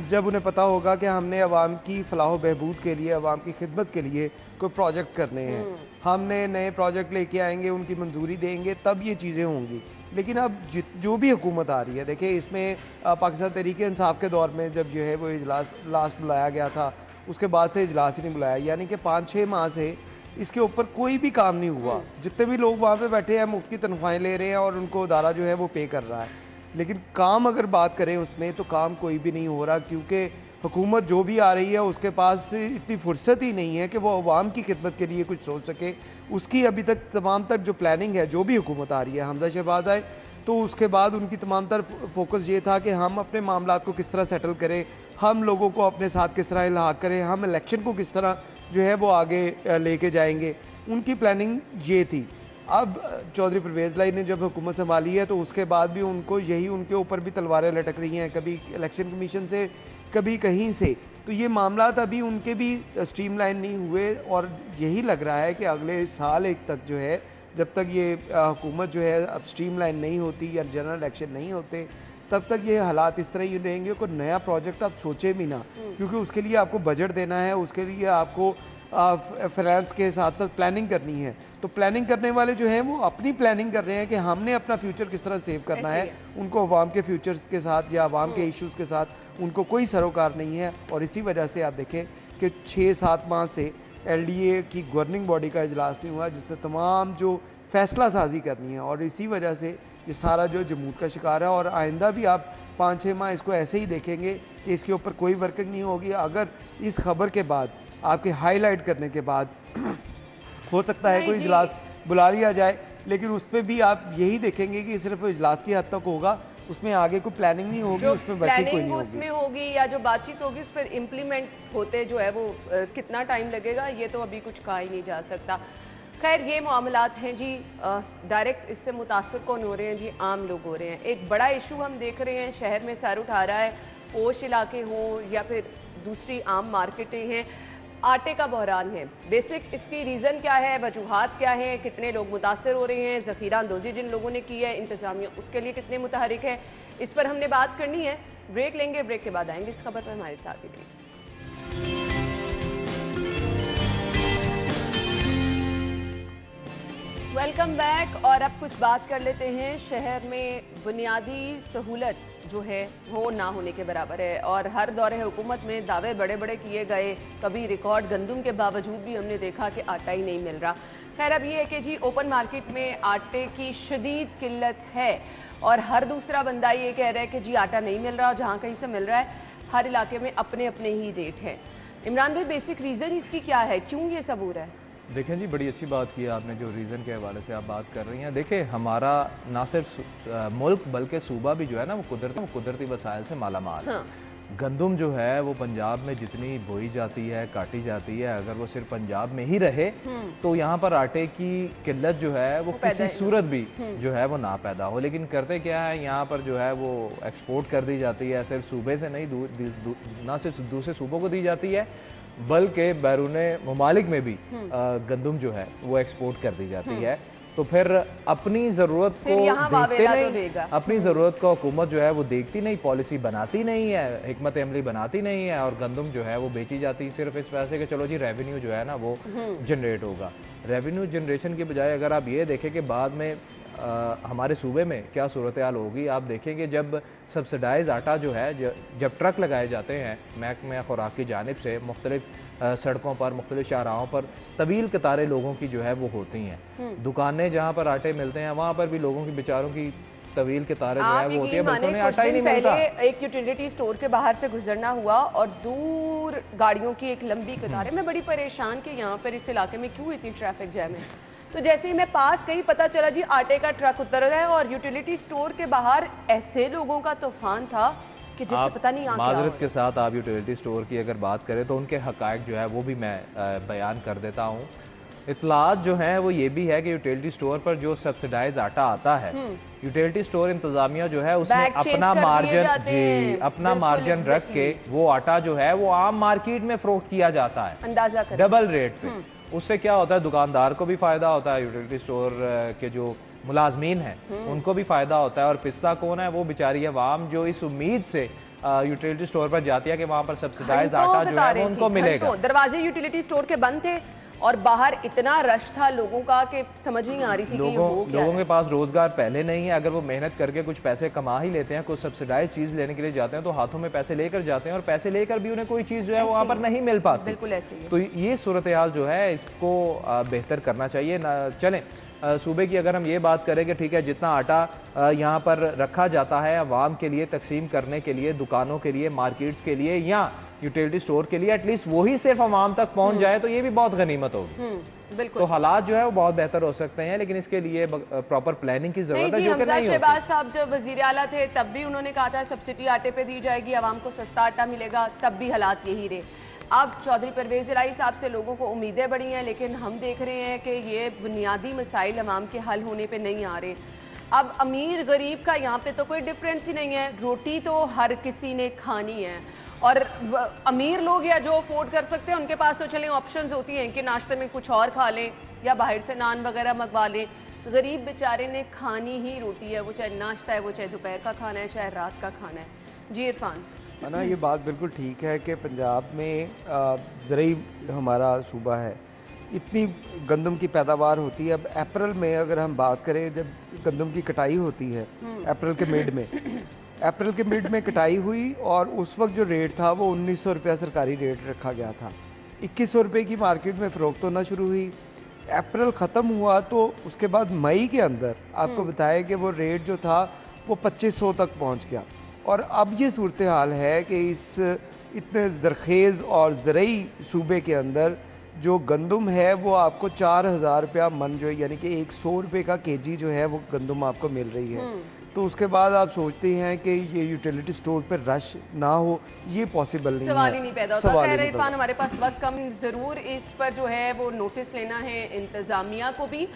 जब उन्हें पता होगा कि हमने अवाम की फलाह बहबूद के लिए, अवाम की खिदमत के लिए कोई प्रोजेक्ट करने हैं, हमने नए प्रोजेक्ट लेके आएंगे, उनकी मंजूरी देंगे, तब ये चीज़ें होंगी। लेकिन अब जो भी हुकूमत आ रही है, देखिए इसमें पाकिस्तान तहरीक इंसाफ के दौर में जब जो है वो इजलास लास्ट बुलाया गया था, उसके बाद से इजलास ही नहीं बुलाया, यानी कि 5-6 माह से इसके ऊपर कोई भी काम नहीं हुआ। जितने भी लोग वहाँ पे बैठे हैं मुफ्त की तनख्वाहें ले रहे हैं और उनको अदारा जो है वो पे कर रहा है, लेकिन काम अगर बात करें उसमें तो काम कोई भी नहीं हो रहा, क्योंकि हुकूमत जो भी आ रही है उसके पास इतनी फुर्सत ही नहीं है कि वो अवाम की खिदमत के लिए कुछ सोच सके। उसकी अभी तक तमाम तर जो प्लानिंग है, जो भी हुकूमत आ रही है, हमज़ा शहबाज आए तो उसके बाद उनकी तमाम तर फोकस ये था कि हम अपने मामलात को किस तरह सेटल करें, हम लोगों को अपने साथ किस तरह इल्हाक करें, हम इलेक्शन को किस तरह जो है वो आगे लेके जाएंगे, उनकी प्लानिंग ये थी। अब चौधरी परवेज़ लाई ने जब हुकूमत संभाली है तो उसके बाद भी उनको यही, उनके ऊपर भी तलवारें लटक रही हैं, कभी इलेक्शन कमीशन से, कभी कहीं से। तो ये मामलात अभी उनके भी स्ट्रीमलाइन नहीं हुए और यही लग रहा है कि अगले साल एक तक जो है, जब तक ये हुकूमत जो है अब स्ट्रीमलाइन नहीं होती या जनरल इलेक्शन नहीं होते, तब तक ये हालात इस तरह ही रहेंगे। कोई नया प्रोजेक्ट आप सोचे भी ना, क्योंकि उसके लिए आपको बजट देना है, उसके लिए आपको फाइनेंस के साथ साथ प्लानिंग करनी है। तो प्लानिंग करने वाले जो हैं वो अपनी प्लानिंग कर रहे हैं कि हमने अपना फ्यूचर किस तरह सेव करना है, उनको अवाम के फ्यूचर्स के साथ या अवाम के इश्यूज़ के साथ उनको कोई सरोकार नहीं है। और इसी वजह से आप देखें कि 6-7 माह से LDA की गवर्निंग बॉडी का इजलास नहीं हुआ जिसने तमाम जो फैसला साजी करनी है, और इसी वजह से ये सारा जो जमूद का शिकार है। और आइंदा भी आप 5-6 माह इसको ऐसे ही देखेंगे कि इसके ऊपर कोई वर्किंग नहीं होगी। अगर इस खबर के बाद, आपके हाईलाइट करने के बाद हो सकता है कोई इजलास बुला लिया जाए, लेकिन उस पर भी आप यही देखेंगे कि सिर्फ इजलास की हद तक होगा, उसमें आगे कोई प्लानिंग नहीं होगी, उसमें वर्किंग कोई नहीं होगी। उसमें होगी या जो बातचीत होगी उस पर इम्प्लीमेंट होते जो है वो कितना टाइम लगेगा, ये तो अभी कुछ कहा ही नहीं जा सकता। खैर ये मामलात हैं जी, डायरेक्ट इससे मुतासर कौन हो रहे हैं जी? आम लोग हो रहे हैं। एक बड़ा इशू हम देख रहे हैं शहर में सर उठा रहा है, पोश इलाके हों या फिर दूसरी आम मार्केटें हैं, आटे का बहरान है। बेसिक इसकी रीज़न क्या है, वजूहात क्या है, कितने लोग मुतासर हो रहे हैं, ज़ख़ीरा अंदोज़ी जिन लोगों ने की है, इंतजामिया उसके लिए कितने मुतहरिक है, इस पर हमने बात करनी है। ब्रेक लेंगे, ब्रेक के बाद आएंगे इस खबर पर हमारे साथ ही। Welcome back. और अब कुछ बात कर लेते हैं, शहर में बुनियादी सहूलत जो है वो ना होने के बराबर है और हर दौरे हुकूमत में दावे बड़े बड़े किए गए, कभी रिकॉर्ड गंदम के बावजूद भी हमने देखा कि आटा ही नहीं मिल रहा। खैर अब ये है कि जी ओपन मार्केट में आटे की शदीद किल्लत है और हर दूसरा बंदा ये कह रहा है कि जी आटा नहीं मिल रहा, और जहाँ कहीं से मिल रहा है हर इलाके में अपने अपने ही रेट है। इमरान भाई, बेसिक रीज़न इसकी क्या है, क्यों ये सब हो रहा है? देखें जी, बड़ी अच्छी बात की आपने, जो रीज़न के हवाले से आप बात कर रही हैं। देखिए हमारा ना सिर्फ मुल्क बल्कि सूबा भी जो है ना वो कुदरती वसाइल से माला माल है। गंदम जो है वो पंजाब में जितनी बोई जाती है, काटी जाती है, अगर वो सिर्फ पंजाब में ही रहे तो यहाँ पर आटे की किल्लत जो है वो किसी सूरत भी जो है वो ना पैदा हो। लेकिन करते क्या है, यहाँ पर जो है वो एक्सपोर्ट कर दी जाती है, सिर्फ सूबे से नहीं, ना सिर्फ दूसरे सूबों को दी जाती है बल्कि बैरूने ममालिक में भी गंदम जो है वो एक्सपोर्ट कर दी जाती है। तो फिर अपनी ज़रूरत को देखते नहीं, अपनी ज़रूरत को हुकूमत जो है वो देखती नहीं, पॉलिसी बनाती नहीं है, हिकमत अमली बनाती नहीं है, और गंदम जो है वो बेची जाती है सिर्फ इस वजह से कि चलो जी रेवेन्यू जो है ना वो जनरेट होगा। रेवेन्यू जनरेशन के बजाय अगर आप ये देखें कि बाद में हमारे सूबे में क्या सूरत हाल होगी, आप देखेंगे जब सब्सिडाइज आटा जो है, जब ट्रक लगाए जाते हैं महकमा खुराक की जानिब से मुख्तलिफ सड़कों पर, मुख्तलिफ शाहराहों पर तवील कतारें लोगों की जो है वो होती हैं। दुकानें जहाँ पर आटे मिलते हैं वहाँ पर भी लोगों की बेचारों की तवील के तारे जो आप है वो होती है, यकीन बल्कि माने उन्हें कुछ आटा ही दिन नहीं मिलता। पहले एक यूटिलिटी स्टोर के बाहर से गुजरना हुआ और दूर गाड़ियों की एक लंबी कतार है। मैं बड़ी परेशान कि यहाँ पर इस इलाके में क्यों इतनी ट्रैफिक जैम है। तो जैसे ही मैं पास गई पता चला जी आटे का ट्रक उतर गया और यूटिलिटी स्टोर के बाहर ऐसे लोगों का तूफान था कि जिससे पता नहीं माजरत के साथ आप यूटिलिटी स्टोर की अगर बात करें तो उनके हकायक जो है वो भी मैं बयान कर देता हूँ। इतलात जो है वो ये भी है कि यूटिलिटी स्टोर पर जो सब्सिडाइज आटा आता है, यूटिलिटी स्टोर इंतजामिया जो है उसने अपना मार्जिन रख के वो आटा जो है वो आम मार्केट में फरोख्त किया जाता है अंदाजा डबल रेट पे। उससे क्या होता है, दुकानदार को भी फायदा होता है, यूटिलिटी स्टोर के जो मुलाजमीन हैं उनको भी फायदा होता है। और पिस्ता कौन है, वो बेचारी अवाम जो इस उम्मीद से यूटिलिटी स्टोर पर जाती है कि वहाँ पर सब्सिडाइज आटा जो है वो उनको मिलेगा। दरवाजे यूटिलिटी स्टोर के बंद थे और बाहर इतना रश था लोगों का कि समझ नहीं आ रही थी कि ये हो क्या लोगों के पास रोजगार पहले नहीं है। अगर वो मेहनत करके कुछ पैसे कमा ही लेते हैं, कुछ सब्सिडाइज चीज लेने के लिए जाते हैं तो हाथों में पैसे लेकर जाते हैं और पैसे लेकर भी उन्हें कोई चीज जो है वहाँ पर नहीं मिल पाती। बिल्कुल ऐसे ही। तो ये सूरत हाल जो है इसको बेहतर करना चाहिए ना। चलें सूबे की अगर हम ये बात करें कि ठीक है जितना आटा यहाँ पर रखा जाता है अवाम के लिए तकसीम करने के लिए, दुकानों के लिए, मार्केट्स के लिए या यूटिलिटी स्टोर के लिए, एटलीस्ट वही सिर्फ अवाम तक पहुँच जाए तो ये भी बहुत गनीमत होगी। बिल्कुल। तो हालात जो है वो बहुत बेहतर हो सकते हैं, लेकिन इसके लिए प्रॉपर प्लानिंग की जरूरत है जो कि नहीं होती। शहबाज साहब जब वजीर आला थे तब भी उन्होंने कहा था सब्सिडी आटे पे दी जाएगी, अवाम को सस्ता आटा मिलेगा, तब भी हालात यही रहे। अब चौधरी परवेज इलाही साहब से लोगों को उम्मीदें बढ़ी हैं, लेकिन हम देख रहे हैं कि ये बुनियादी मसाइल अवाम के हल होने पे नहीं आ रहे। अब अमीर गरीब का यहाँ पे तो कोई डिफरेंस ही नहीं है, रोटी तो हर किसी ने खानी है। और अमीर लोग या जो अफोर्ड कर सकते हैं उनके पास तो चलें ऑप्शंस होती हैं कि नाश्ते में कुछ और खा लें या बाहर से नान वगैरह मंगवा लें। गरीब बेचारे ने खानी ही रोटी है, वो चाहे नाश्ता है, वो चाहे दोपहर का खाना है, चाहे रात का खाना है। जी इरफान। ना ये बात बिल्कुल ठीक है कि पंजाब में ज़रूरी हमारा सूबा है, इतनी गंदम की पैदावार होती है। अब अप्रैल में अगर हम बात करें जब गंदम की कटाई होती है अप्रैल के मिड में कटाई हुई और उस वक्त जो रेट था वो 1900 रुपया सरकारी रेट रखा गया था। 2100 रुपये की मार्केट में फ़रोख्त होना शुरू हुई। अप्रैल ख़त्म हुआ तो उसके बाद मई के अंदर आपको बताया कि वो रेट जो था वो 2500 तक पहुंच गया। और अब ये सूरत हाल है कि इस इतने ज़रखेज़ और ज़रूरी सूबे के अंदर जो गंदम है वो आपको 4000 रुपया मन जो है, यानी कि 100 रुपये का केजी जो है वो गंदम आपको मिल रही है। तो उसके बाद आप सोचते हैं कि ये यूटिलिटी स्टोर पर रश ना हो, ये पॉसिबल नहीं है, सवाल ही नहीं पैदा होता। खैर इरफान, हमारे पास वक्त कम, ज़रूर इस पर जो है वो नोटिस लेना है इंतज़ामिया को भी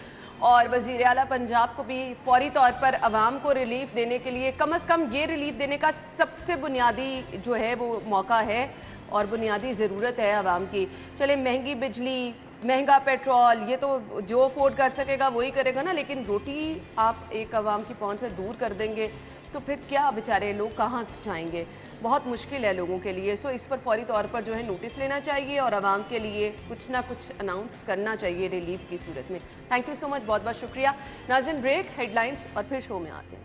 और वज़ीर आला पंजाब को भी, फौरी तौर पर आवाम को रिलीफ देने के लिए। कम से कम ये रिलीफ देने का सबसे बुनियादी जो है वो मौका है और बुनियादी ज़रूरत है आवाम की। चले महंगी बिजली, महंगा पेट्रोल, ये तो जो अफोर्ड कर सकेगा वही करेगा ना, लेकिन रोटी आप एक आवाम की पहुंच से दूर कर देंगे तो फिर क्या बेचारे लोग कहाँ जाएंगे, बहुत मुश्किल है लोगों के लिए। सो इस पर फौरी तौर पर जो है नोटिस लेना चाहिए और आवाम के लिए कुछ ना कुछ अनाउंस करना चाहिए रिलीफ की सूरत में। थैंक यू सो मच, बहुत बहुत शुक्रिया। नाज़रीन ब्रेक, हेडलाइंस और फिर शो में आते हैं।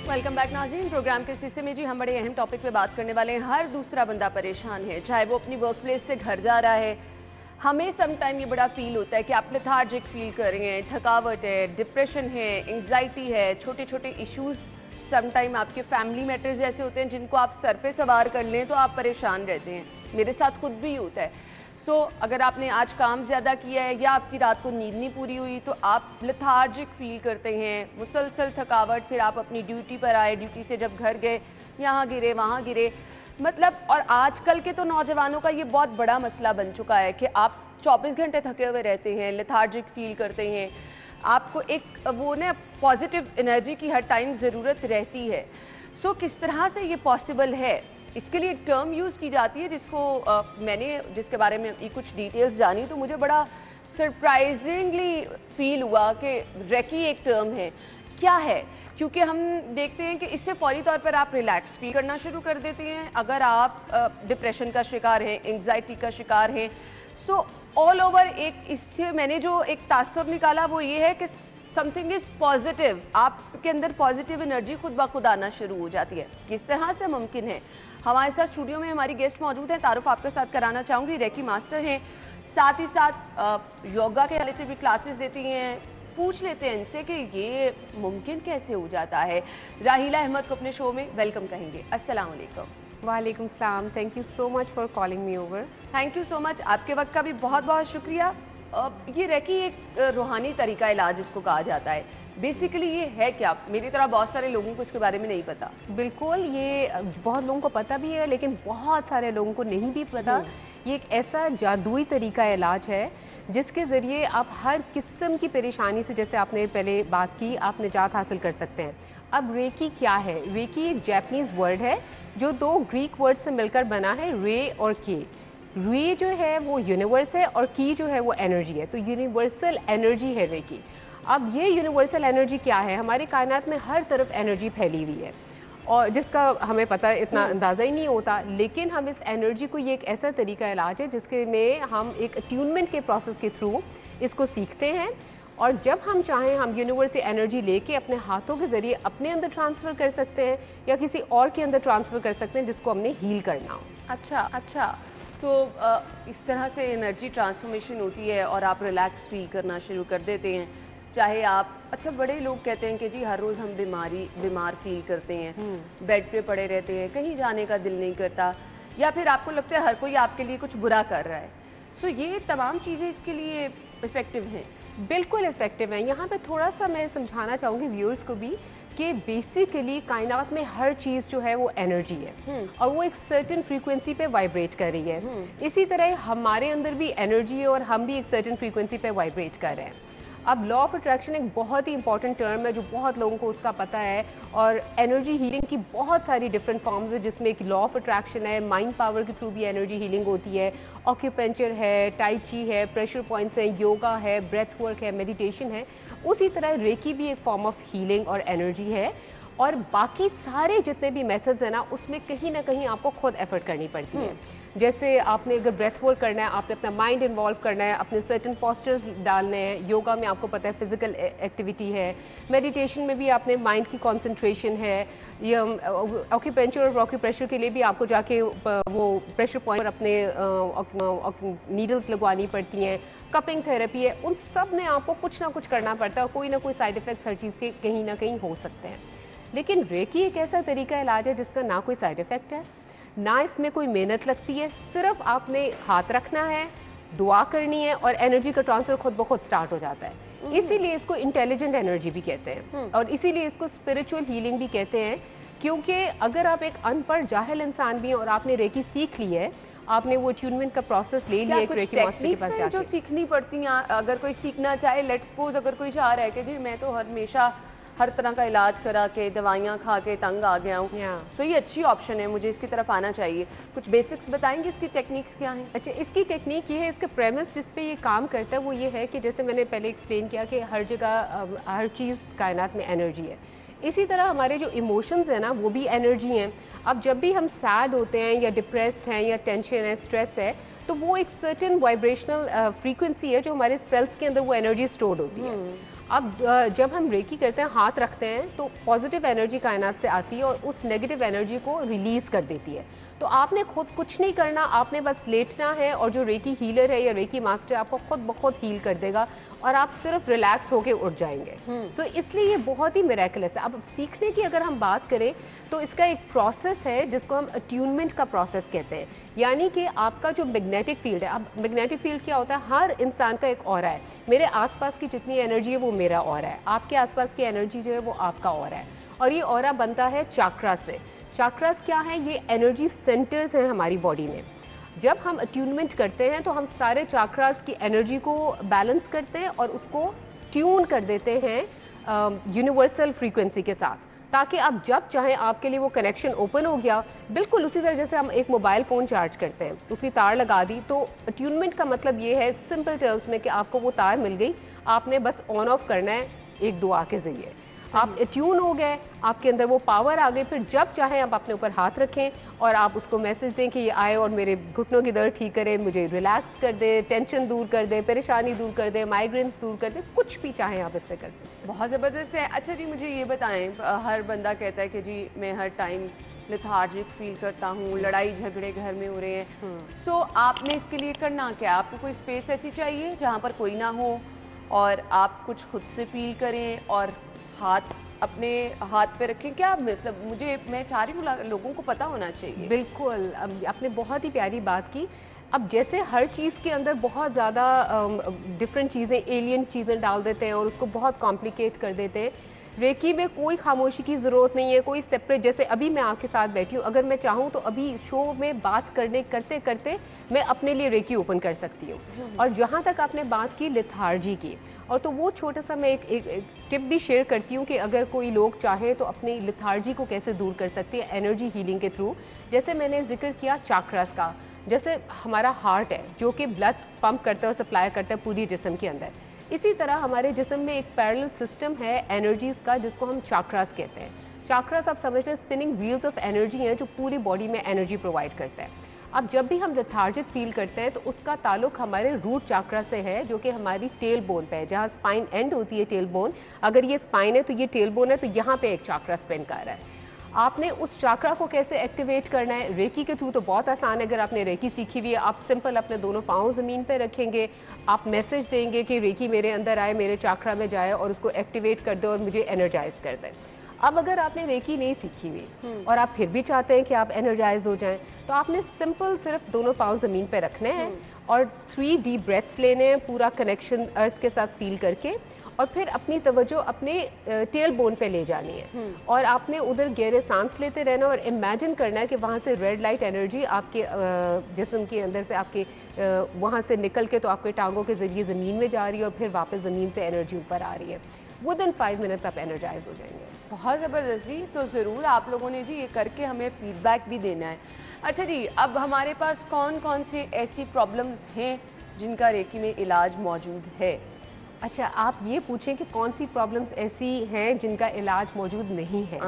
वेलकम बैक नाज़रीन। प्रोग्राम के इस हिस्से में जी हम बड़े अहम टॉपिक पे बात करने वाले हैं। हर दूसरा बंदा परेशान है, चाहे वो अपनी वर्क प्लेस से घर जा रहा है। हमें सम टाइम ये बड़ा फील होता है कि आप लेथार्जिक फील कर रहे हैं, थकावट है, डिप्रेशन है, एंग्जाइटी है, छोटे छोटे इश्यूज सम टाइम आपके फैमिली मैटर्स ऐसे होते हैं जिनको आप सर पे सवार कर लें तो आप परेशान रहते हैं। मेरे साथ खुद भी होता है। सो अगर आपने आज काम ज़्यादा किया है या आपकी रात को नींद नहीं पूरी हुई तो आप लेथार्जिक फील करते हैं, मुसलसल थकावट, फिर आप अपनी ड्यूटी पर आए, ड्यूटी से जब घर गए यहाँ गिरे वहाँ गिरे, मतलब। और आजकल के तो नौजवानों का ये बहुत बड़ा मसला बन चुका है कि आप 24 घंटे थके हुए रहते हैं, लेथार्जिक फील करते हैं, आपको एक वो ना पॉजिटिव एनर्जी की हर टाइम ज़रूरत रहती है। सो किस तरह से ये पॉसिबल है, इसके लिए एक टर्म यूज़ की जाती है जिसको मैंने जिसके बारे में कुछ डिटेल्स जानी तो मुझे बड़ा सरप्राइजिंगली फील हुआ कि रेकी एक टर्म है। क्या है? क्योंकि हम देखते हैं कि इससे फौरी तौर पर आप रिलैक्स फील करना शुरू कर देते हैं। अगर आप डिप्रेशन का शिकार हैं, एंग्जाइटी का शिकार हैं, सो ऑल ओवर एक इससे मैंने जो एक तासुर निकाला वो ये है कि समथिंग इज़ पॉजिटिव, आपके अंदर पॉजिटिव एनर्जी खुद ब खुद आना शुरू हो जाती है। किस तरह से मुमकिन है? हमारे साथ स्टूडियो में हमारी गेस्ट मौजूद हैं, तारुफ आपके साथ कराना चाहूँगी। रेकी मास्टर हैं साथ ही साथ योगा के हवाले से भी क्लासेस देती हैं। पूछ लेते हैं इनसे कि ये मुमकिन कैसे हो जाता है। राहिला अहमद को अपने शो में वेलकम कहेंगे। अस्सलाम वालेकुम। वालेकुम सलाम। Thank you so much for calling me over. Thank you so much, आपके वक्त का भी बहुत बहुत शुक्रिया। ये रेकी एक रूहानी तरीका इलाज जिसको कहा जाता है, बेसिकली ये है क्या? मेरी तरह बहुत सारे लोगों को इसके बारे में नहीं पता। बिल्कुल, ये बहुत लोगों को पता भी है लेकिन बहुत सारे लोगों को नहीं भी पता। ये एक ऐसा जादुई तरीका इलाज है जिसके ज़रिए आप हर किस्म की परेशानी से, जैसे आपने पहले बात की, आप निजात हासिल कर सकते हैं। अब रेकी क्या है? रेकी एक जैपनीज़ वर्ड है जो दो ग्रीक वर्ड से मिलकर बना है, रे और के। रे जो है वो यूनिवर्स है और की जो है वो एनर्जी है, तो यूनिवर्सल एनर्जी है रेकी। अब ये यूनिवर्सल एनर्जी क्या है? हमारी कायनात में हर तरफ एनर्जी फैली हुई है और जिसका हमें पता इतना अंदाज़ा ही नहीं होता, लेकिन हम इस एनर्जी को, ये एक ऐसा तरीका इलाज है जिसके में हम एक अट्यूनमेंट के प्रोसेस के थ्रू इसको सीखते हैं और जब हम चाहें हम यूनिवर्स से एनर्जी लेके अपने हाथों के ज़रिए अपने अंदर ट्रांसफ़र कर सकते हैं या किसी और के अंदर ट्रांसफ़र कर सकते हैं जिसको हमने हील करना हो। अच्छा, तो इस तरह से एनर्जी ट्रांसफॉर्मेशन होती है और आप रिलैक्स फील करना शुरू कर देते हैं। चाहे आप, अच्छा बड़े लोग कहते हैं कि जी हर रोज़ हम बीमार फील करते हैं, बेड पे पड़े रहते हैं, कहीं जाने का दिल नहीं करता, या फिर आपको लगता है हर कोई आपके लिए कुछ बुरा कर रहा है। सो ये तमाम चीज़ें इसके लिए इफ़ेक्टिव हैं? बिल्कुल इफ़ेक्टिव हैं। यहाँ पे थोड़ा सा मैं समझाना चाहूँगी व्यूअर्स को भी कि बेसिकली कायनात में हर चीज़ जो है वो एनर्जी है और वो एक सर्टेन फ्रीक्वेंसी पे वाइब्रेट कर रही है। इसी तरह हमारे अंदर भी एनर्जी है और हम भी एक सर्टेन फ्रीक्वेंसी पे वाइब्रेट कर रहे हैं। अब लॉ ऑफ अट्रैक्शन एक बहुत ही इंपॉर्टेंट टर्म है जो बहुत लोगों को उसका पता है, और एनर्जी हीलिंग की बहुत सारी डिफरेंट फॉर्म्स है जिसमें एक लॉ ऑफ अट्रैक्शन है, माइंड पावर के थ्रू भी एनर्जी हीलिंग होती है, ऑक्यूपेंचर है, टाई ची है, प्रेशर पॉइंट्स हैं, योगा है, ब्रेथ वर्क है, मेडिटेशन है। उसी तरह रेकी भी एक फॉर्म ऑफ हीलिंग और एनर्जी है, और बाकी सारे जितने भी मेथड्स हैं ना उसमें कहीं ना कहीं आपको खुद एफर्ट करनी पड़ती है। जैसे आपने अगर ब्रेथ वर्क करना है, आपने अपना माइंड इन्वॉल्व करना है, अपने सर्टेन पोस्चर्स डालने हैं, योगा में आपको पता है फिजिकल एक्टिविटी है, मेडिटेशन में भी आपने माइंड की कंसंट्रेशन है, ये ऑक्यूपेंचर और ऑक्यूप्रेशर के लिए भी आपको जाके वो प्रेशर पॉइंट पर अपने नीडल्स लगवानी पड़ती हैं, कपिंग थेरेपी है, उन सब में आपको कुछ ना कुछ करना पड़ता है और कोई ना कोई साइड इफ़ेक्ट्स हर चीज़ के कहीं ना कहीं हो सकते हैं। लेकिन रेकी एक ऐसा तरीका इलाज है जिसका ना कोई साइड इफ़ेक्ट है, ना इसमें कोई मेहनत लगती है, सिर्फ आपने हाथ रखना है, दुआ करनी है और एनर्जी का ट्रांसफर खुद ब खुद स्टार्ट हो जाता है। इसीलिए इसको इंटेलिजेंट एनर्जी भी कहते हैं और इसीलिए इसको स्पिरिचुअल हीलिंग भी कहते हैं, क्योंकि अगर आप एक अनपढ़ जाहिल इंसान भी हैं और आपने रेकी सीख ली है, आपने वो ट्यूनमेंट का प्रोसेस ले लिया एक रेकी मास्टर के पास जाके, जो सीखनी पड़ती हैं अगर कोई सीखना चाहे, लेट्स सपोज अगर कोई चाह रहा है कि जी मैं तो हमेशा हर तरह का इलाज करा के दवाइयाँ खा के तंग आ गया हूँ, तो ये अच्छी ऑप्शन है, मुझे इसकी तरफ आना चाहिए। कुछ बेसिक्स बताएंगे इसकी टेक्निक्स क्या हैं? अच्छा, इसकी टेक्निक ये है, इसका प्रेमिस जिस पे ये काम करता है वो ये है कि जैसे मैंने पहले एक्सप्लेन किया कि हर जगह हर चीज़ कायनात में एनर्जी है। इसी तरह हमारे जो इमोशंस हैं ना वो भी एनर्जी हैं। अब जब भी हम सैड होते हैं या डिप्रेस्ड हैं या टेंशन है, स्ट्रेस है, तो वो एक सर्टेन वाइब्रेशनल फ्रीक्वेंसी है जो हमारे सेल्स के अंदर वो एनर्जी स्टोर्ड होती है। अब जब हम रेकी करते हैं, हाथ रखते हैं, तो पॉजिटिव एनर्जी कायनात से आती है और उस नेगेटिव एनर्जी को रिलीज़ कर देती है। तो आपने खुद कुछ नहीं करना, आपने बस लेटना है और जो रेकी हीलर है या रेकी मास्टर आपको खुद ब खुद हील कर देगा और आप सिर्फ रिलैक्स होके उठ जाएंगे। सो इसलिए ये बहुत ही मिरेकलस है। अब सीखने की अगर हम बात करें तो इसका एक प्रोसेस है जिसको हम अट्यूनमेंट का प्रोसेस कहते हैं, यानी कि आपका जो मैग्नेटिक फील्ड है, अब मैग्नेटिक फील्ड क्या होता है, हर इंसान का एक ऑरा है। मेरे आसपास की जितनी एनर्जी है वो मेरा ऑरा है, आपके आसपास की एनर्जी जो है वो आपका ऑरा है, और ये ऑरा बनता है चाक्रा से। चाक्रास क्या है? ये एनर्जी सेंटर्स हैं हमारी बॉडी में। जब हम अट्यूनमेंट करते हैं तो हम सारे चाक्रास की एनर्जी को बैलेंस करते हैं और उसको ट्यून कर देते हैं यूनिवर्सल फ्रीक्वेंसी के साथ, ताकि आप जब चाहें आपके लिए वो कनेक्शन ओपन हो गया। बिल्कुल उसी तरह जैसे हम एक मोबाइल फ़ोन चार्ज करते हैं, उसकी तार लगा दी, तो अट्यूनमेंट का मतलब ये है सिंपल टर्म्स में कि आपको वो तार मिल गई, आपने बस ऑन ऑफ करना है एक दुआ के ज़रिए। आप ट्यून हो गए, आपके अंदर वो पावर आ गई, फिर जब चाहें आप अपने ऊपर हाथ रखें और आप उसको मैसेज दें कि ये आए और मेरे घुटनों की दर्द ठीक करे, मुझे रिलैक्स कर दे, टेंशन दूर कर दे, परेशानी दूर कर दे, माइग्रेन्स दूर कर दे, कुछ भी चाहें आप इससे कर सकते हैं। बहुत ज़बरदस्त है। अच्छा जी, मुझे ये बताएं, हर बंदा कहता है कि जी मैं हर टाइम लेथार्जिक फील करता हूँ, लड़ाई झगड़े घर में हो रहे हैं, सो आपने इसके लिए करना क्या? आपको कोई स्पेस ऐसी चाहिए जहाँ पर कोई ना हो और आप कुछ खुद से फील करें और हाथ अपने हाथ पे रखें? क्या मतलब मैं चाह रही हूँ लोगों को पता होना चाहिए। बिल्कुल, अब आपने बहुत ही प्यारी बात की। अब जैसे हर चीज़ के अंदर बहुत ज़्यादा डिफरेंट चीज़ें, एलियन चीज़ें डाल देते हैं और उसको बहुत कॉम्प्लिकेट कर देते हैं। रेकी में कोई खामोशी की ज़रूरत नहीं है, कोई सेपरेट। जैसे अभी मैं आपके साथ बैठी हूँ, अगर मैं चाहूँ तो अभी शो में बात करते करते मैं अपने लिए रेकी ओपन कर सकती हूँ। और जहाँ तक आपने बात की लेथार्जी की, और तो वो छोटा सा मैं एक टिप भी शेयर करती हूँ कि अगर कोई लोग चाहे तो अपनी लेथार्जी को कैसे दूर कर सकती है एनर्जी हीलिंग के थ्रू। जैसे मैंने जिक्र किया चाक्रास का, जैसे हमारा हार्ट है जो कि ब्लड पंप करता है और सप्लाई करता है पूरी जिस्म के अंदर, इसी तरह हमारे जिस्म में एक पैरेलल सिस्टम है एनर्जीज का जिसको हम चाक्रास कहते हैं। चाक्रास आप समझ लें स्पिनिंग व्हील्स ऑफ एनर्जी हैं जो पूरी बॉडी में एनर्जी प्रोवाइड करता है। अब जब भी हम लेथार्जिक फील करते हैं तो उसका ताल्लुक हमारे रूट चाक्रा से है जो कि हमारी टेल बोन पे है, जहाँ स्पाइन एंड होती है टेल बोन। अगर ये स्पाइन है तो ये टेल बोन है, तो यहाँ पे एक चाक्रा स्पेंड कर रहा है। आपने उस चाक्रा को कैसे एक्टिवेट करना है? रेकी के थ्रू तो बहुत आसान है। अगर आपने रेकी सीखी हुई है, आप सिंपल अपने दोनों पाँव ज़मीन पे रखेंगे, आप मैसेज देंगे कि रेकी मेरे अंदर आए, मेरे चाक्रा में जाए और उसको एक्टिवेट कर दे और मुझे एनर्जाइज कर दे। अब अगर आपने रेकी नहीं सीखी हुई और आप फिर भी चाहते हैं कि आप एनर्जाइज हो जाएं, तो आपने सिंपल सिर्फ दोनों पाँव ज़मीन पे रखने हैं और 3 डीप ब्रेथ्स लेने हैं, पूरा कनेक्शन अर्थ के साथ फील करके, और फिर अपनी तवज्जो अपने टेल बोन पे ले जानी है और आपने उधर गहरे सांस लेते रहना और इमेजिन करना है कि वहाँ से रेड लाइट एनर्जी आपके जिस्म के अंदर से आपके वहाँ से निकल के तो आपके टांगों के ज़रिए ज़मीन में जा रही है और फिर वापस ज़मीन से एनर्जी ऊपर आ रही है। विदिन 5 मिनट्स आप एनर्जाइज हो जाएंगे। बहुत ज़बरदस्त जी। तो ज़रूर आप लोगों ने जी ये करके हमें फीडबैक भी देना है। अच्छा जी, अब हमारे पास कौन कौन सी ऐसी प्रॉब्लम्स हैं जिनका रेकी में इलाज मौजूद है? अच्छा, आप ये पूछें कि कौन सी प्रॉब्लम्स ऐसी हैं जिनका इलाज मौजूद नहीं है।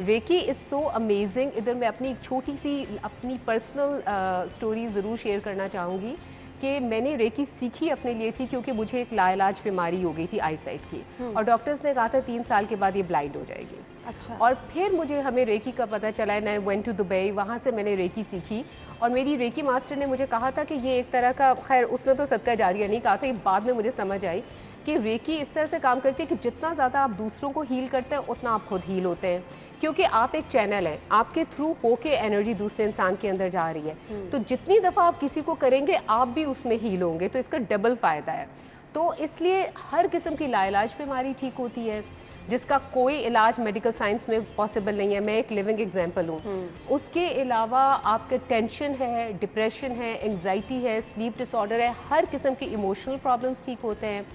Reiki is so amazing. इधर मैं अपनी एक छोटी सी अपनी पर्सनल स्टोरी ज़रूर शेयर करना चाहूँगी कि मैंने रेकी सीखी अपने लिए थी क्योंकि मुझे एक लाइलाज बीमारी हो गई थी आई साइट की, और डॉक्टर्स ने कहा था 3 साल के बाद ये ब्लाइंड हो जाएगी। अच्छा। और फिर मुझे हमें रेकी का पता चला है, मैं वेंट टू दुबई, वहाँ से मैंने रेकी सीखी और मेरी रेकी मास्टर ने मुझे कहा था कि ये एक तरह का, खैर उसने तो सदका जारिया नहीं कहा था, ये बाद में मुझे समझ आई कि रेकी इस तरह से काम करती है कि जितना ज़्यादा आप दूसरों को हील करते हैं उतना आप खुद हील होते हैं, क्योंकि आप एक चैनल हैं, आपके थ्रू होके एनर्जी दूसरे इंसान के अंदर जा रही है। तो जितनी दफ़ा आप किसी को करेंगे आप भी उसमें हील होंगे, तो इसका डबल फ़ायदा है। तो इसलिए हर किस्म की लाइलाज बीमारी ठीक होती है जिसका कोई इलाज मेडिकल साइंस में पॉसिबल नहीं है। मैं एक लिविंग एग्जांपल हूँ। उसके अलावा आपके टेंशन है, डिप्रेशन है, एंग्जाइटी है, स्लीप डिसऑर्डर है, हर किस्म की इमोशनल प्रॉब्लम्स ठीक होते हैं,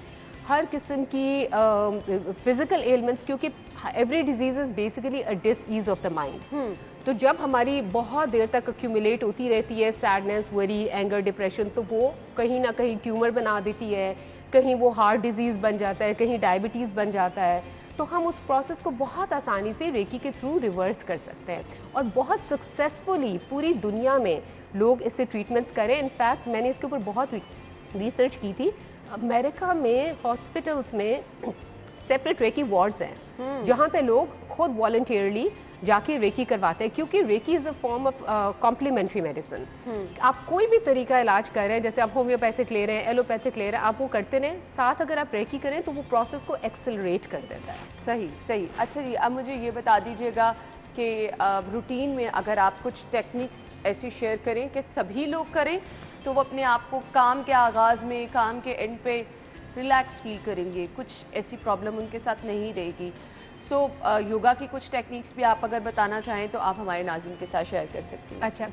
हर किस्म की फिजिकल एलिमेंट्स, क्योंकि every disease is basically a disease of the mind. तो जब हमारी बहुत देर तक अक्यूमुलेट होती रहती है सैडनेस, वरी, एंगर, डिप्रेशन, तो वो कहीं ना कहीं ट्यूमर बना देती है, कहीं वो हार्ट डिजीज़ बन जाता है, कहीं डायबिटीज़ बन जाता है। तो हम उस प्रोसेस को बहुत आसानी से रेकी के थ्रू रिवर्स कर सकते हैं और बहुत सक्सेसफुली पूरी दुनिया में लोग इससे ट्रीटमेंट्स करें। इनफैक्ट मैंने इसके ऊपर बहुत रिसर्च की थी। अमेरिका में हॉस्पिटल्स में सेपरेट रेकी वार्ड्स हैं जहाँ पे लोग खुद वॉलंटियरली जाके रेकी करवाते हैं, क्योंकि reiki is a form of complementary medicine. आप कोई भी तरीका इलाज कर रहे हैं, जैसे आप होम्योपैथिक ले रहे हैं, एलोपैथिक ले रहे हैं, आप वो करते रहें, साथ अगर आप रेकी करें तो वो प्रोसेस को एक्सेलरेट कर देता है। सही सही। अच्छा जी, अब मुझे ये बता दीजिएगा कि रूटीन में अगर आप कुछ टेक्निक्स ऐसी शेयर करें कि सभी लोग करें तो वो अपने आप को काम के आगाज़ में, काम के एंड पे रिलैक्स फील करेंगे, कुछ ऐसी प्रॉब्लम उनके साथ नहीं रहेगी। सो योगा की कुछ टेक्निक्स भी आप अगर बताना चाहें तो आप हमारे नाज़रीन के साथ शेयर कर सकती हैं। अच्छा,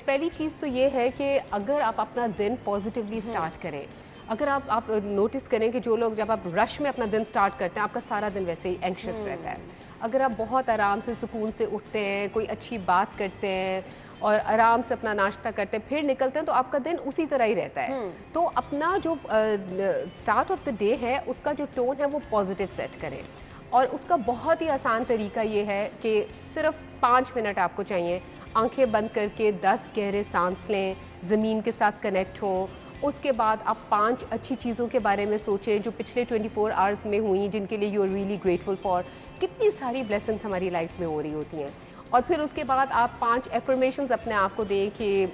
पहली चीज़ तो ये है कि अगर आप अपना दिन पॉजिटिवली स्टार्ट करें, अगर आप नोटिस करें कि जो लोग जब आप रश में अपना दिन स्टार्ट करते हैं आपका सारा दिन वैसे ही एंक्शस रहता है। अगर आप बहुत आराम से सुकून से उठते हैं, कोई अच्छी बात करते हैं और आराम से अपना नाश्ता करते हैं, फिर निकलते हैं, तो आपका दिन उसी तरह ही रहता है। तो अपना जो स्टार्ट ऑफ द डे है उसका जो टोन है वो पॉजिटिव सेट करें, और उसका बहुत ही आसान तरीका ये है कि सिर्फ 5 मिनट आपको चाहिए। आंखें बंद करके 10 गहरे सांस लें, ज़मीन के साथ कनेक्ट हों। उसके बाद आप 5 अच्छी चीज़ों के बारे में सोचें जो पिछले 24 आवर्स में हुई, जिनके लिए you are really grateful for. कितनी सारी ब्लेसिंग्स हमारी लाइफ में हो रही होती हैं, और फिर उसके बाद आप 5 एफर्मेशंस अपने आप को दें कि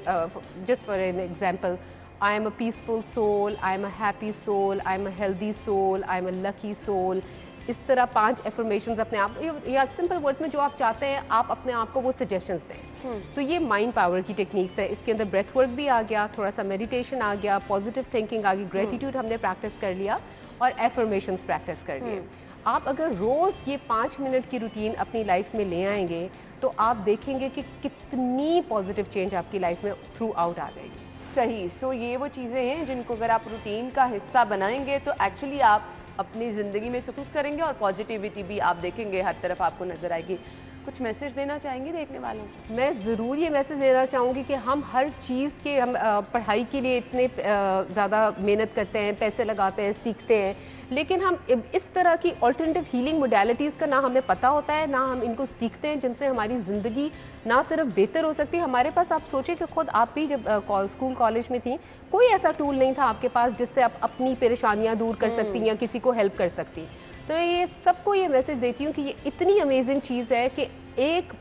just for an example, I am a peaceful soul, I am a happy soul, I am a healthy soul, I am a lucky soul. इस तरह 5 एफर्मेशंस अपने आप, या सिंपल वर्ड्स में जो आप चाहते हैं आप अपने आप को वो सजेशंस दें। तो ये माइंड पावर की टेक्निक्स है। इसके अंदर ब्रेथ वर्क भी आ गया, थोड़ा सा मेडिटेशन आ गया, पॉजिटिव थिंकिंग आ गई, ग्रेटिट्यूड हमने प्रैक्टिस कर लिया और एफर्मेशंस प्रैक्टिस कर लिए। आप अगर रोज़ ये 5 मिनट की रूटीन अपनी लाइफ में ले आएंगे तो आप देखेंगे कि कितनी पॉजिटिव चेंज आपकी लाइफ में थ्रू आउट आ जाएगी। सही। सो ये वो चीज़ें हैं जिनको अगर आप रूटीन का हिस्सा बनाएंगे तो एक्चुअली आप अपनी ज़िंदगी में सुकून करेंगे और पॉजिटिविटी भी आप देखेंगे हर तरफ आपको नज़र आएगी। कुछ मैसेज देना चाहेंगे देखने वालों को? मैं ज़रूर ये मैसेज देना चाहूँगी कि हम हर चीज़ के, हम पढ़ाई के लिए इतने ज़्यादा मेहनत करते हैं, पैसे लगाते हैं, सीखते हैं, लेकिन हम इस तरह की अल्टरनेटिव हीलिंग मोडेलिटीज़ का ना हमें पता होता है, ना हम इनको सीखते हैं, जिनसे हमारी ज़िंदगी ना सिर्फ बेहतर हो सकती है। हमारे पास, आप सोचिए कि खुद आप भी जब स्कूल कॉलेज में थी, कोई ऐसा टूल नहीं था आपके पास जिससे आप अपनी परेशानियाँ दूर कर सकती या किसी को हेल्प कर सकती। तो ये सबको ये मैसेज देती हूँ कि ये इतनी अमेजिंग चीज़ है कि एक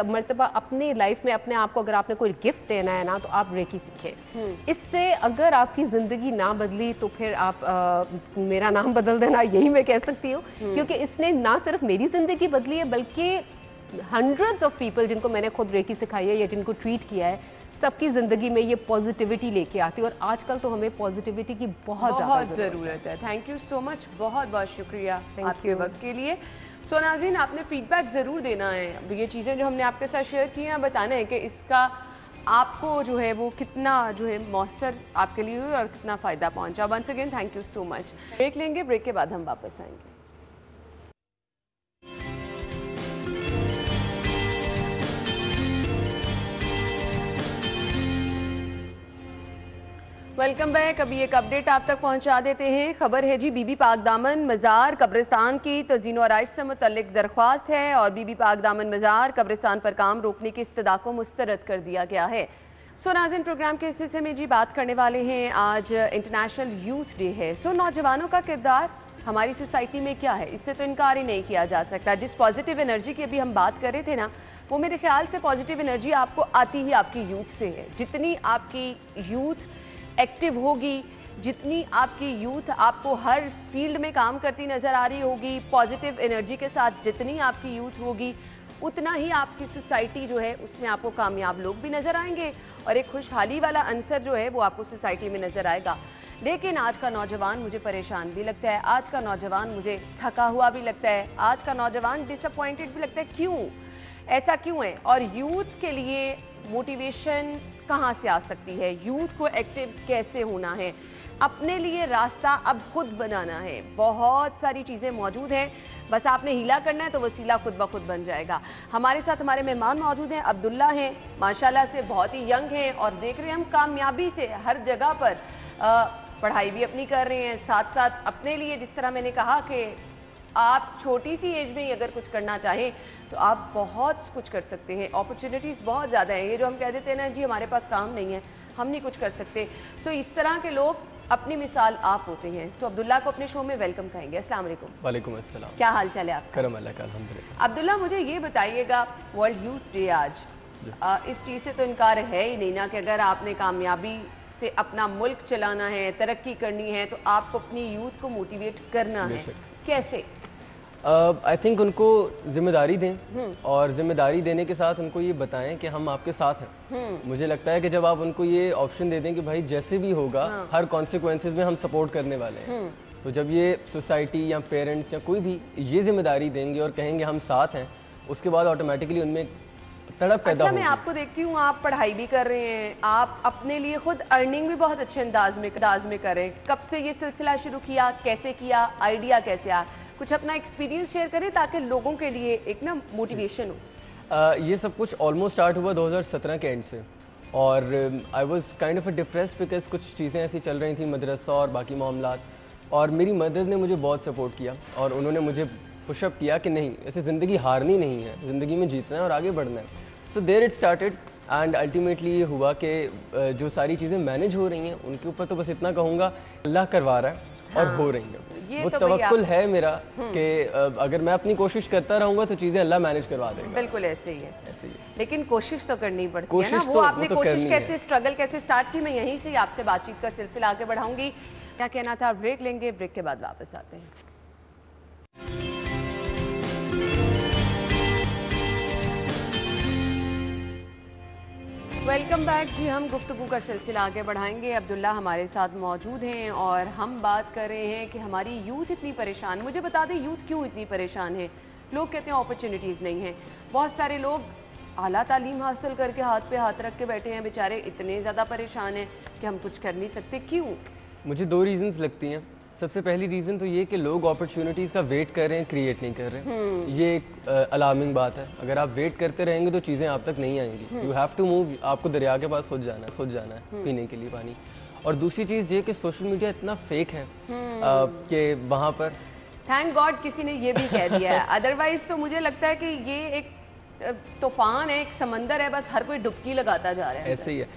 मर्तबा अपनी लाइफ में अपने आप को अगर आपने कोई गिफ्ट देना है ना, तो आप रेकी सीखें। इससे अगर आपकी ज़िंदगी ना बदली तो फिर आप मेरा नाम बदल देना, यही मैं कह सकती हूँ, क्योंकि इसने ना सिर्फ मेरी ज़िंदगी बदली है बल्कि हंड्रेड्स ऑफ पीपल जिनको मैंने खुद रेकी सिखाई है या जिनको ट्रीट किया है, सबकी ज़िंदगी में ये पॉजिटिविटी लेके आती है। और आजकल तो हमें पॉजिटिविटी की बहुत ज़रूरत है। थैंक यू सो मच, बहुत बहुत शुक्रिया आपके वक्त के लिए। सो नाज़रीन, आपने फीडबैक ज़रूर देना है। ये चीज़ें जो हमने आपके साथ शेयर की हैं, बताना है कि इसका आपको जो है वो कितना जो है मौसर आपके लिए हुई और कितना फ़ायदा पहुंचा। Once again thank you so much. Break लेंगे, ब्रेक के बाद हम वापस आएंगे। Welcome back. अभी एक अपडेट आप तक पहुंचा देते हैं। खबर है जी, बीबी पाक दामन मज़ार कब्रिस्तान की तज़ीन व आराइश से मुतल्लिक दरख्वास्त है और बीबी पाक दामन मज़ार कब्रिस्तान पर काम रोकने की इस्तदा को मुस्तरद कर दिया गया है। सो नाज़रीन, प्रोग्राम के इस हिस्से में जी बात करने वाले हैं, आज इंटरनेशनल यूथ डे है। सो नौजवानों का किरदार हमारी सोसाइटी में क्या है, इससे तो इनकार ही नहीं किया जा सकता। जिस पॉजिटिव एनर्जी की अभी हम बात कर रहे थे ना, वो मेरे ख्याल से पॉजिटिव एनर्जी आपको आती ही आपकी यूथ से है। जितनी आपकी यूथ एक्टिव होगी, जितनी आपकी यूथ आपको हर फील्ड में काम करती नज़र आ रही होगी, पॉजिटिव एनर्जी के साथ जितनी आपकी यूथ होगी, उतना ही आपकी सोसाइटी जो है उसमें आपको कामयाब लोग भी नज़र आएंगे और एक खुशहाली वाला अंसर जो है वो आपको सोसाइटी में नज़र आएगा। लेकिन आज का नौजवान मुझे परेशान भी लगता है, आज का नौजवान मुझे थका हुआ भी लगता है, आज का नौजवान डिसअपॉइंटेड भी लगता है। क्यों, ऐसा क्यों है? और यूथ के लिए मोटिवेशन कहाँ से आ सकती है? यूथ को एक्टिव कैसे होना है? अपने लिए रास्ता अब खुद बनाना है। बहुत सारी चीज़ें मौजूद हैं, बस आपने हीला करना है तो वसीला खुद ब खुद बन जाएगा। हमारे साथ हमारे मेहमान मौजूद हैं। अब्दुल्ला हैं, माशाल्लाह से बहुत ही यंग हैं और देख रहे हैं हम कामयाबी से हर जगह पर पढ़ाई भी अपनी कर रहे हैं, साथ साथ अपने लिए, जिस तरह मैंने कहा कि आप छोटी सी एज में ही अगर कुछ करना चाहें तो आप बहुत कुछ कर सकते हैं। अपॉर्चुनिटीज़ बहुत ज़्यादा हैं। ये जो हम कह देते हैं ना जी हमारे पास काम नहीं है, हम नहीं कुछ कर सकते, सो इस तरह के लोग अपनी मिसाल आप होते हैं। सो अब्दुल्ला को अपने शो में वेलकम कहेंगे। अस्सलाम वालेकुम। वालेकुम अस्सलाम। क्या हाल चाल है आपका? करम अल्लाह का, अल्हम्दुलिल्लाह। अब्दुल्ला, मुझे ये बताइएगा, वर्ल्ड यूथ डे आज, इस चीज़ से तो इनकार है ही नहीं ना कि अगर आपने कामयाबी से अपना मुल्क चलाना है, तरक्की करनी है, तो आपको अपनी यूथ को मोटिवेट करना है। कैसे? आई थिंक उनको जिम्मेदारी दें और जिम्मेदारी देने के साथ उनको ये बताएं कि हम आपके साथ हैं। मुझे लगता है कि जब आप उनको ये ऑप्शन दे दें कि भाई जैसे भी होगा हर कॉन्सिक्वेंसेस में हम सपोर्ट करने वाले हैं, तो जब ये सोसाइटी या पेरेंट्स या कोई भी ये जिम्मेदारी देंगे और कहेंगे हम साथ हैं, उसके बाद ऑटोमेटिकली उनमें तड़प पैदा होगी। मैं आपको देखती हूँ, आप पढ़ाई भी कर रहे हैं, आप अपने लिए खुद अर्निंग भी बहुत अच्छे अंदाज में कर रहे हैं। कब से ये सिलसिला शुरू किया, कैसे किया, आइडिया कैसे आया? कुछ अपना एक्सपीरियंस शेयर करें ताकि लोगों के लिए एक ना मोटिवेशन हो। ये सब कुछ ऑलमोस्ट स्टार्ट हुआ 2017 के एंड से और I was kind of a depressed because कुछ चीज़ें ऐसी चल रही थी, मदरसा और बाकी मामलात, और मेरी मदर ने मुझे बहुत सपोर्ट किया और उन्होंने मुझे पुशअप किया कि नहीं, ऐसे ज़िंदगी हारनी नहीं है, ज़िंदगी में जीतना है और आगे बढ़ना है। So there it started and ultimately ये हुआ कि जो सारी चीज़ें मैनेज हो रही हैं उनके ऊपर तो बस इतना कहूँगा अल्लाह करवा रहा है और हो रही हैं। ये वो तो भैया तवक्कुल है मेरा कि अगर मैं अपनी कोशिश करता रहूंगा तो चीज़ें अल्लाह मैनेज करवा देगा। बिल्कुल ऐसे ही है, ऐसे ही है। लेकिन कोशिश तो करनी पड़ती है ना। कोशिश वो तो आपने करनी कोशिश है। कैसे, स्ट्रगल कैसे स्टार्ट की, मैं यहीं से ही आपसे बातचीत का सिलसिला आगे बढ़ाऊंगी। क्या कहना था, ब्रेक लेंगे, ब्रेक के बाद वापस आते हैं। वेलकम बैक जी। हम गुफ्तगू का सिलसिला आगे बढ़ाएंगे। अब्दुल्ला हमारे साथ मौजूद हैं और हम बात कर रहे हैं कि हमारी यूथ इतनी परेशान, मुझे बता दें यूथ क्यों इतनी परेशान है। लोग कहते हैं अपॉर्चुनिटीज़ नहीं हैं। बहुत सारे लोग आला तालीम हासिल करके हाथ पे हाथ रख के बैठे हैं, बेचारे इतने ज़्यादा परेशान हैं कि हम कुछ कर नहीं सकते। क्यों? मुझे 2 रीजंस लगती हैं। सबसे पहली रीज़न तो ये कि लोग अपॉर्चुनिटीज़ का वेट कर रहे हैं, क्रिएट नहीं कर रहे हैं। ये एक अलार्मिंग बात है। अगर आप वेट करते रहेंगे तो चीज़ें आप तक नहीं आएंगी। You have to move. आपको दरिया के पास खुद जाना है पीने के लिए पानी। और दूसरी चीज़ ये कि सोशल मीडिया इतना फेक है कि वहाँ पर थैंक गॉड किसी ने ये भी कह दिया है। अदरवाइज तो मुझे लगता है कि ये एक तूफान है, एक समंदर है, बस हर कोई डुबकी लगाता जा रहा है। ऐसे ही है।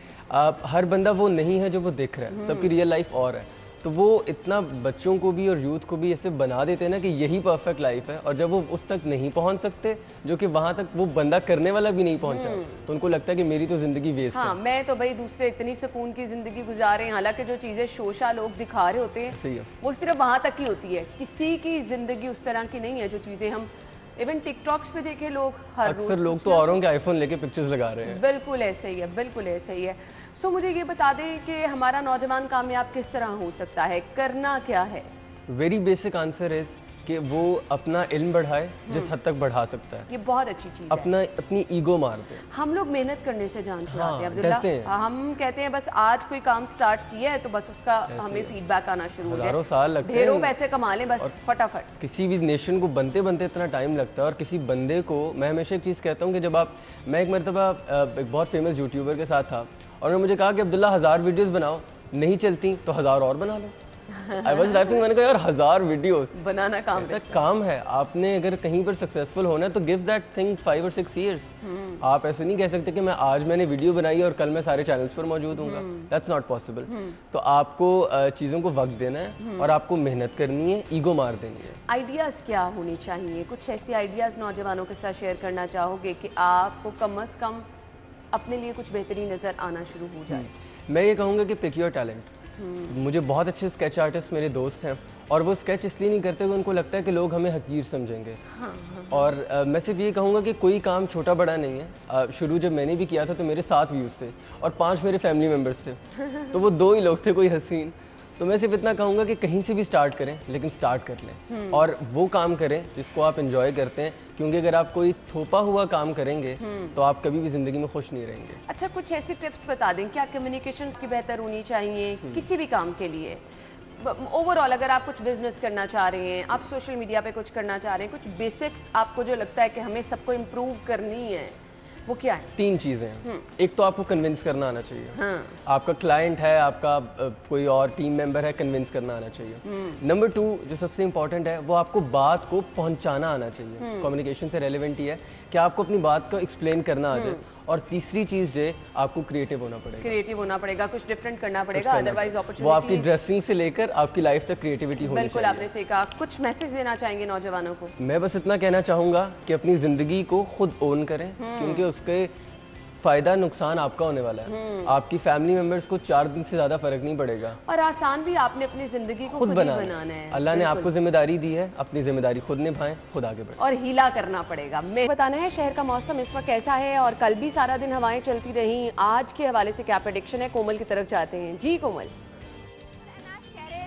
हर बंदा वो नहीं है जो वो दिख रहा है। सबकी रियल लाइफ और है। तो वो इतना बच्चों को भी और यूथ को भी ऐसे बना देते हैं ना कि यही परफेक्ट लाइफ है, और जब वो उस तक नहीं पहुंच सकते, जो कि वहां तक वो बंदा करने वाला भी नहीं पहुंचा, तो उनको लगता है कि मेरी तो जिंदगी वेस्ट हाँ, है। मैं तो भाई दूसरे इतनी सुकून की जिंदगी गुजार रहे हैं। हालांकि जो चीजें शोशा लोग दिखा रहे होते हैं सही है। वो सिर्फ वहां तक ही होती है। किसी की जिंदगी उस तरह की नहीं है जो चीजें हम इवन टिकटॉक्स पे देखे लोग हर रोज। अक्सर लोग तो औरों के आईफोन लेके पिक्चर्स लगा रहे हैं। बिल्कुल ऐसे ही है, बिल्कुल ऐसे ही है। सो मुझे ये बता दें कि हमारा नौजवान कामयाब किस तरह हो सकता है, करना क्या है? वेरी बेसिक आंसर इज कि वो अपना इल्म बढ़ाए जिस हद तक बढ़ा सकता है। ये बहुत अच्छी चीज है। अपनी ईगो मार दे। हम लोग मेहनत करने से जान छुड़ाते हैं हाँ, अब्दुल्ला। डरते हैं। हम कहते हैं बस आज कोई काम स्टार्ट किया है तो बस उसका हमें फीडबैक आना शुरू हो हज़ारों जाए, साल लगते हैं। ढेरों पैसे कमा लें बस फटाफट। किसी भी नेशन को बनते बनते इतना टाइम लगता है। और किसी बंदे को, मैं हमेशा एक चीज़ कहता हूँ कि जब मैं एक मरतबा एक बहुत फेमस यूट्यूबर के साथ था और उन्होंने मुझे कहा कि अब्दुल्ला 1000 वीडियोस बनाओ, नहीं चलती तो 1000 और बना लो। I was लाइफिंग। मैंने कहा यार 1000 वीडियोस बनाना काम है। आपने अगर कहीं पर सक्सेसफुल होना है तो गिव दैट थिंग 5 और 6 ईयर्स। आप ऐसे नहीं कह सकते कि मैं आज मैंने वीडियो बनाई और कल मैं सारे चैनल्स पर मौजूद हूँ। That's not possible. तो आपको चीज़ों को वक्त देना है और आपको मेहनत करनी है, ईगो मार देनी है। आइडियाज़ क्या होनी चाहिए? कुछ ऐसी आइडियाज़ नौजवानों के साथ शेयर करना चाहोगे कि आपको कम अज़ कम अपने लिए कुछ बेहतरीन नज़र आना शुरू हो जाए? मैं ये कहूँगा कि पिक योर टैलेंट। मुझे बहुत अच्छे स्केच आर्टिस्ट मेरे दोस्त हैं और वो स्केच इसलिए नहीं करते कि उनको लगता है कि लोग हमें हकीर समझेंगे। और मैं सिर्फ ये कहूँगा कि कोई काम छोटा बड़ा नहीं है। शुरू जब मैंने भी किया था तो मेरे 7 व्यूज़ थे और 5 मेरे फैमिली मेम्बर्स थे, तो वो 2 ही लोग थे, कोई हसीन। तो मैं सिर्फ इतना कहूँगा कि कहीं से भी स्टार्ट करें, लेकिन स्टार्ट कर लें और वो काम करें जिसको आप एंजॉय करते हैं, क्योंकि अगर आप कोई थोपा हुआ काम करेंगे तो आप कभी भी ज़िंदगी में खुश नहीं रहेंगे। अच्छा, कुछ ऐसी टिप्स बता दें, क्या कम्युनिकेशन की बेहतर होनी चाहिए किसी भी काम के लिए? ओवरऑल अगर आप कुछ बिजनेस करना चाह रहे हैं, आप सोशल मीडिया पे कुछ करना चाह रहे हैं, कुछ बेसिक्स आपको जो लगता है कि हमें सबको इम्प्रूव करनी है, वो क्या है? 3 चीज़ें हैं। एक तो आपको कन्विंस करना आना चाहिए। आपका क्लाइंट है, आपका कोई और टीम मेंबर है, कन्विंस करना आना चाहिए। नंबर 2 जो सबसे इंपॉर्टेंट है, वो आपको बात को पहुंचाना आना चाहिए। कम्युनिकेशन से रेलेवेंट ही है कि आपको अपनी बात को एक्सप्लेन करना आ जाए। और तीसरी चीज़ है, आपको क्रिएटिव होना पड़ेगा। क्रिएटिव होना पड़ेगा, कुछ डिफरेंट करना पड़ेगा, अदरवाइज अपॉर्चुनिटी। वो आपकी ड्रेसिंग से लेकर आपकी लाइफ तक क्रिएटिविटी होनी चाहिए। बिल्कुल आपने सही कहा। कुछ मैसेज देना चाहेंगे नौजवानों को? मैं बस इतना कहना चाहूँगा कि अपनी ज़िंदगी को खुद ओन करें, क्योंकि उसके फ़ायदा नुकसान आपका होने वाला है। आपकी फैमिली मेंबर्स को 4 दिन से ज़्यादा फ़र्क नहीं पड़ेगा। और आसान भी आपने अपनी ज़िंदगी को खुद बनाना है। अल्लाह ने आपको जिम्मेदारी दी है, अपनी जिम्मेदारी खुद निभाएं, खुद आगे बढ़ें। और हीला करना पड़ेगा। मैं बताना है शहर का मौसम इस वक्त कैसा है, और कल भी सारा दिन हवाएं चलती रहीं। आज के हवाले से क्या प्रेडिक्शन है? कोमल की तरफ जाते हैं। जी कोमल।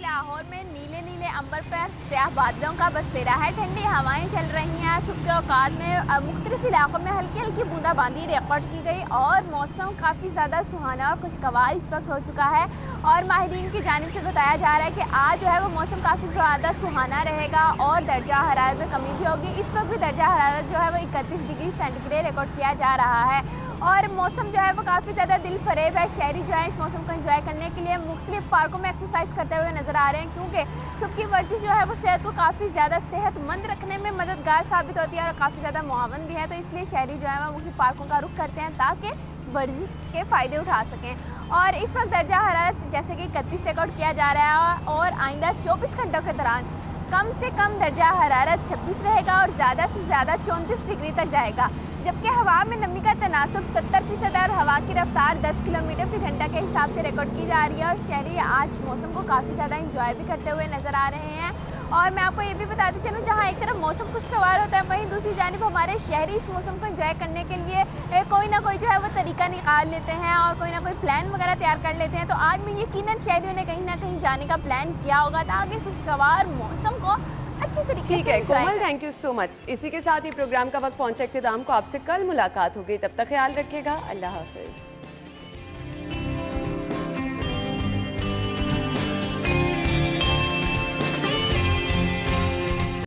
लाहौर में नीले नीले अंबर पर स्याह बादलों का बसेरा है। ठंडी हवाएं चल रही हैं। सुबह के औकात में मुख्तलिफ इलाकों में हल्की हल्की बूंदाबांदी रिकॉर्ड की गई और मौसम काफ़ी ज़्यादा सुहाना और खुशगवार इस वक्त हो चुका है। और माहिरीन की जानिब से बताया जा रहा है कि आज जो है वो मौसम काफ़ी ज़्यादा सुहाना रहेगा और दर्जा हरारत में कमी भी होगी। इस वक्त भी दर्जा हरारत जो है वो 31 डिग्री सेंटीग्रेड रिकॉर्ड किया जा रहा है और मौसम जो है वो काफ़ी ज़्यादा दिल फरेब है। शहरी जो है इस मौसम को एंजॉय करने के लिए मुख्तलिफ पार्कों में एक्सरसाइज करते हुए नजर आ रहे हैं, क्योंकि सुबह की वर्जिश जो है वो सेहत को काफ़ी ज़्यादा सेहतमंद रखने में मददगार साबित होती है और काफ़ी ज़्यादा मुआवन भी है। तो इसलिए शहरी जो है वो मुख्तलिफ पार्कों का रुख करते हैं ताकि वर्जिश के फ़ायदे उठा सकें। और इस वक्त दर्जा हरारत जैसे कि 31 रिकॉर्ड किया जा रहा है और आइंदा 24 घंटों के दौरान कम से कम दर्जा हरारत 26 रहेगा और ज़्यादा से ज़्यादा 34 डिग्री तक जाएगा, जबकि हवा में नमी का तनासुब 70% और हवा की रफ्तार 10 किलोमीटर फी घंटा के हिसाब से रिकॉर्ड की जा रही है। और शहरी आज मौसम को काफ़ी ज़्यादा इंजॉय भी करते हुए नज़र आ रहे हैं। और मैं आपको ये भी बताती चलूँ, जहाँ एक तरफ मौसम खुशगवार होता है, वहीं दूसरी जानिब हमारे शहरी इस मौसम को एंजॉय करने के लिए कोई ना कोई जो है वो तरीका निकाल लेते हैं और कोई ना कोई प्लान वगैरह तैयार कर लेते हैं। तो आज में यकीनन शहरियों ने कहीं ना कहीं जाने का प्लान किया होगा ताकि इस खुशगवार मौसम को अच्छी तरीके से enjoy Komal, thank you so much. इसी के साथ ही प्रोग्राम का वक्त पहुंचा इख्तिताम को। आपसे कल मुलाकात होगी, तब तक ख्याल रखिएगा। अल्लाह हाफिज़।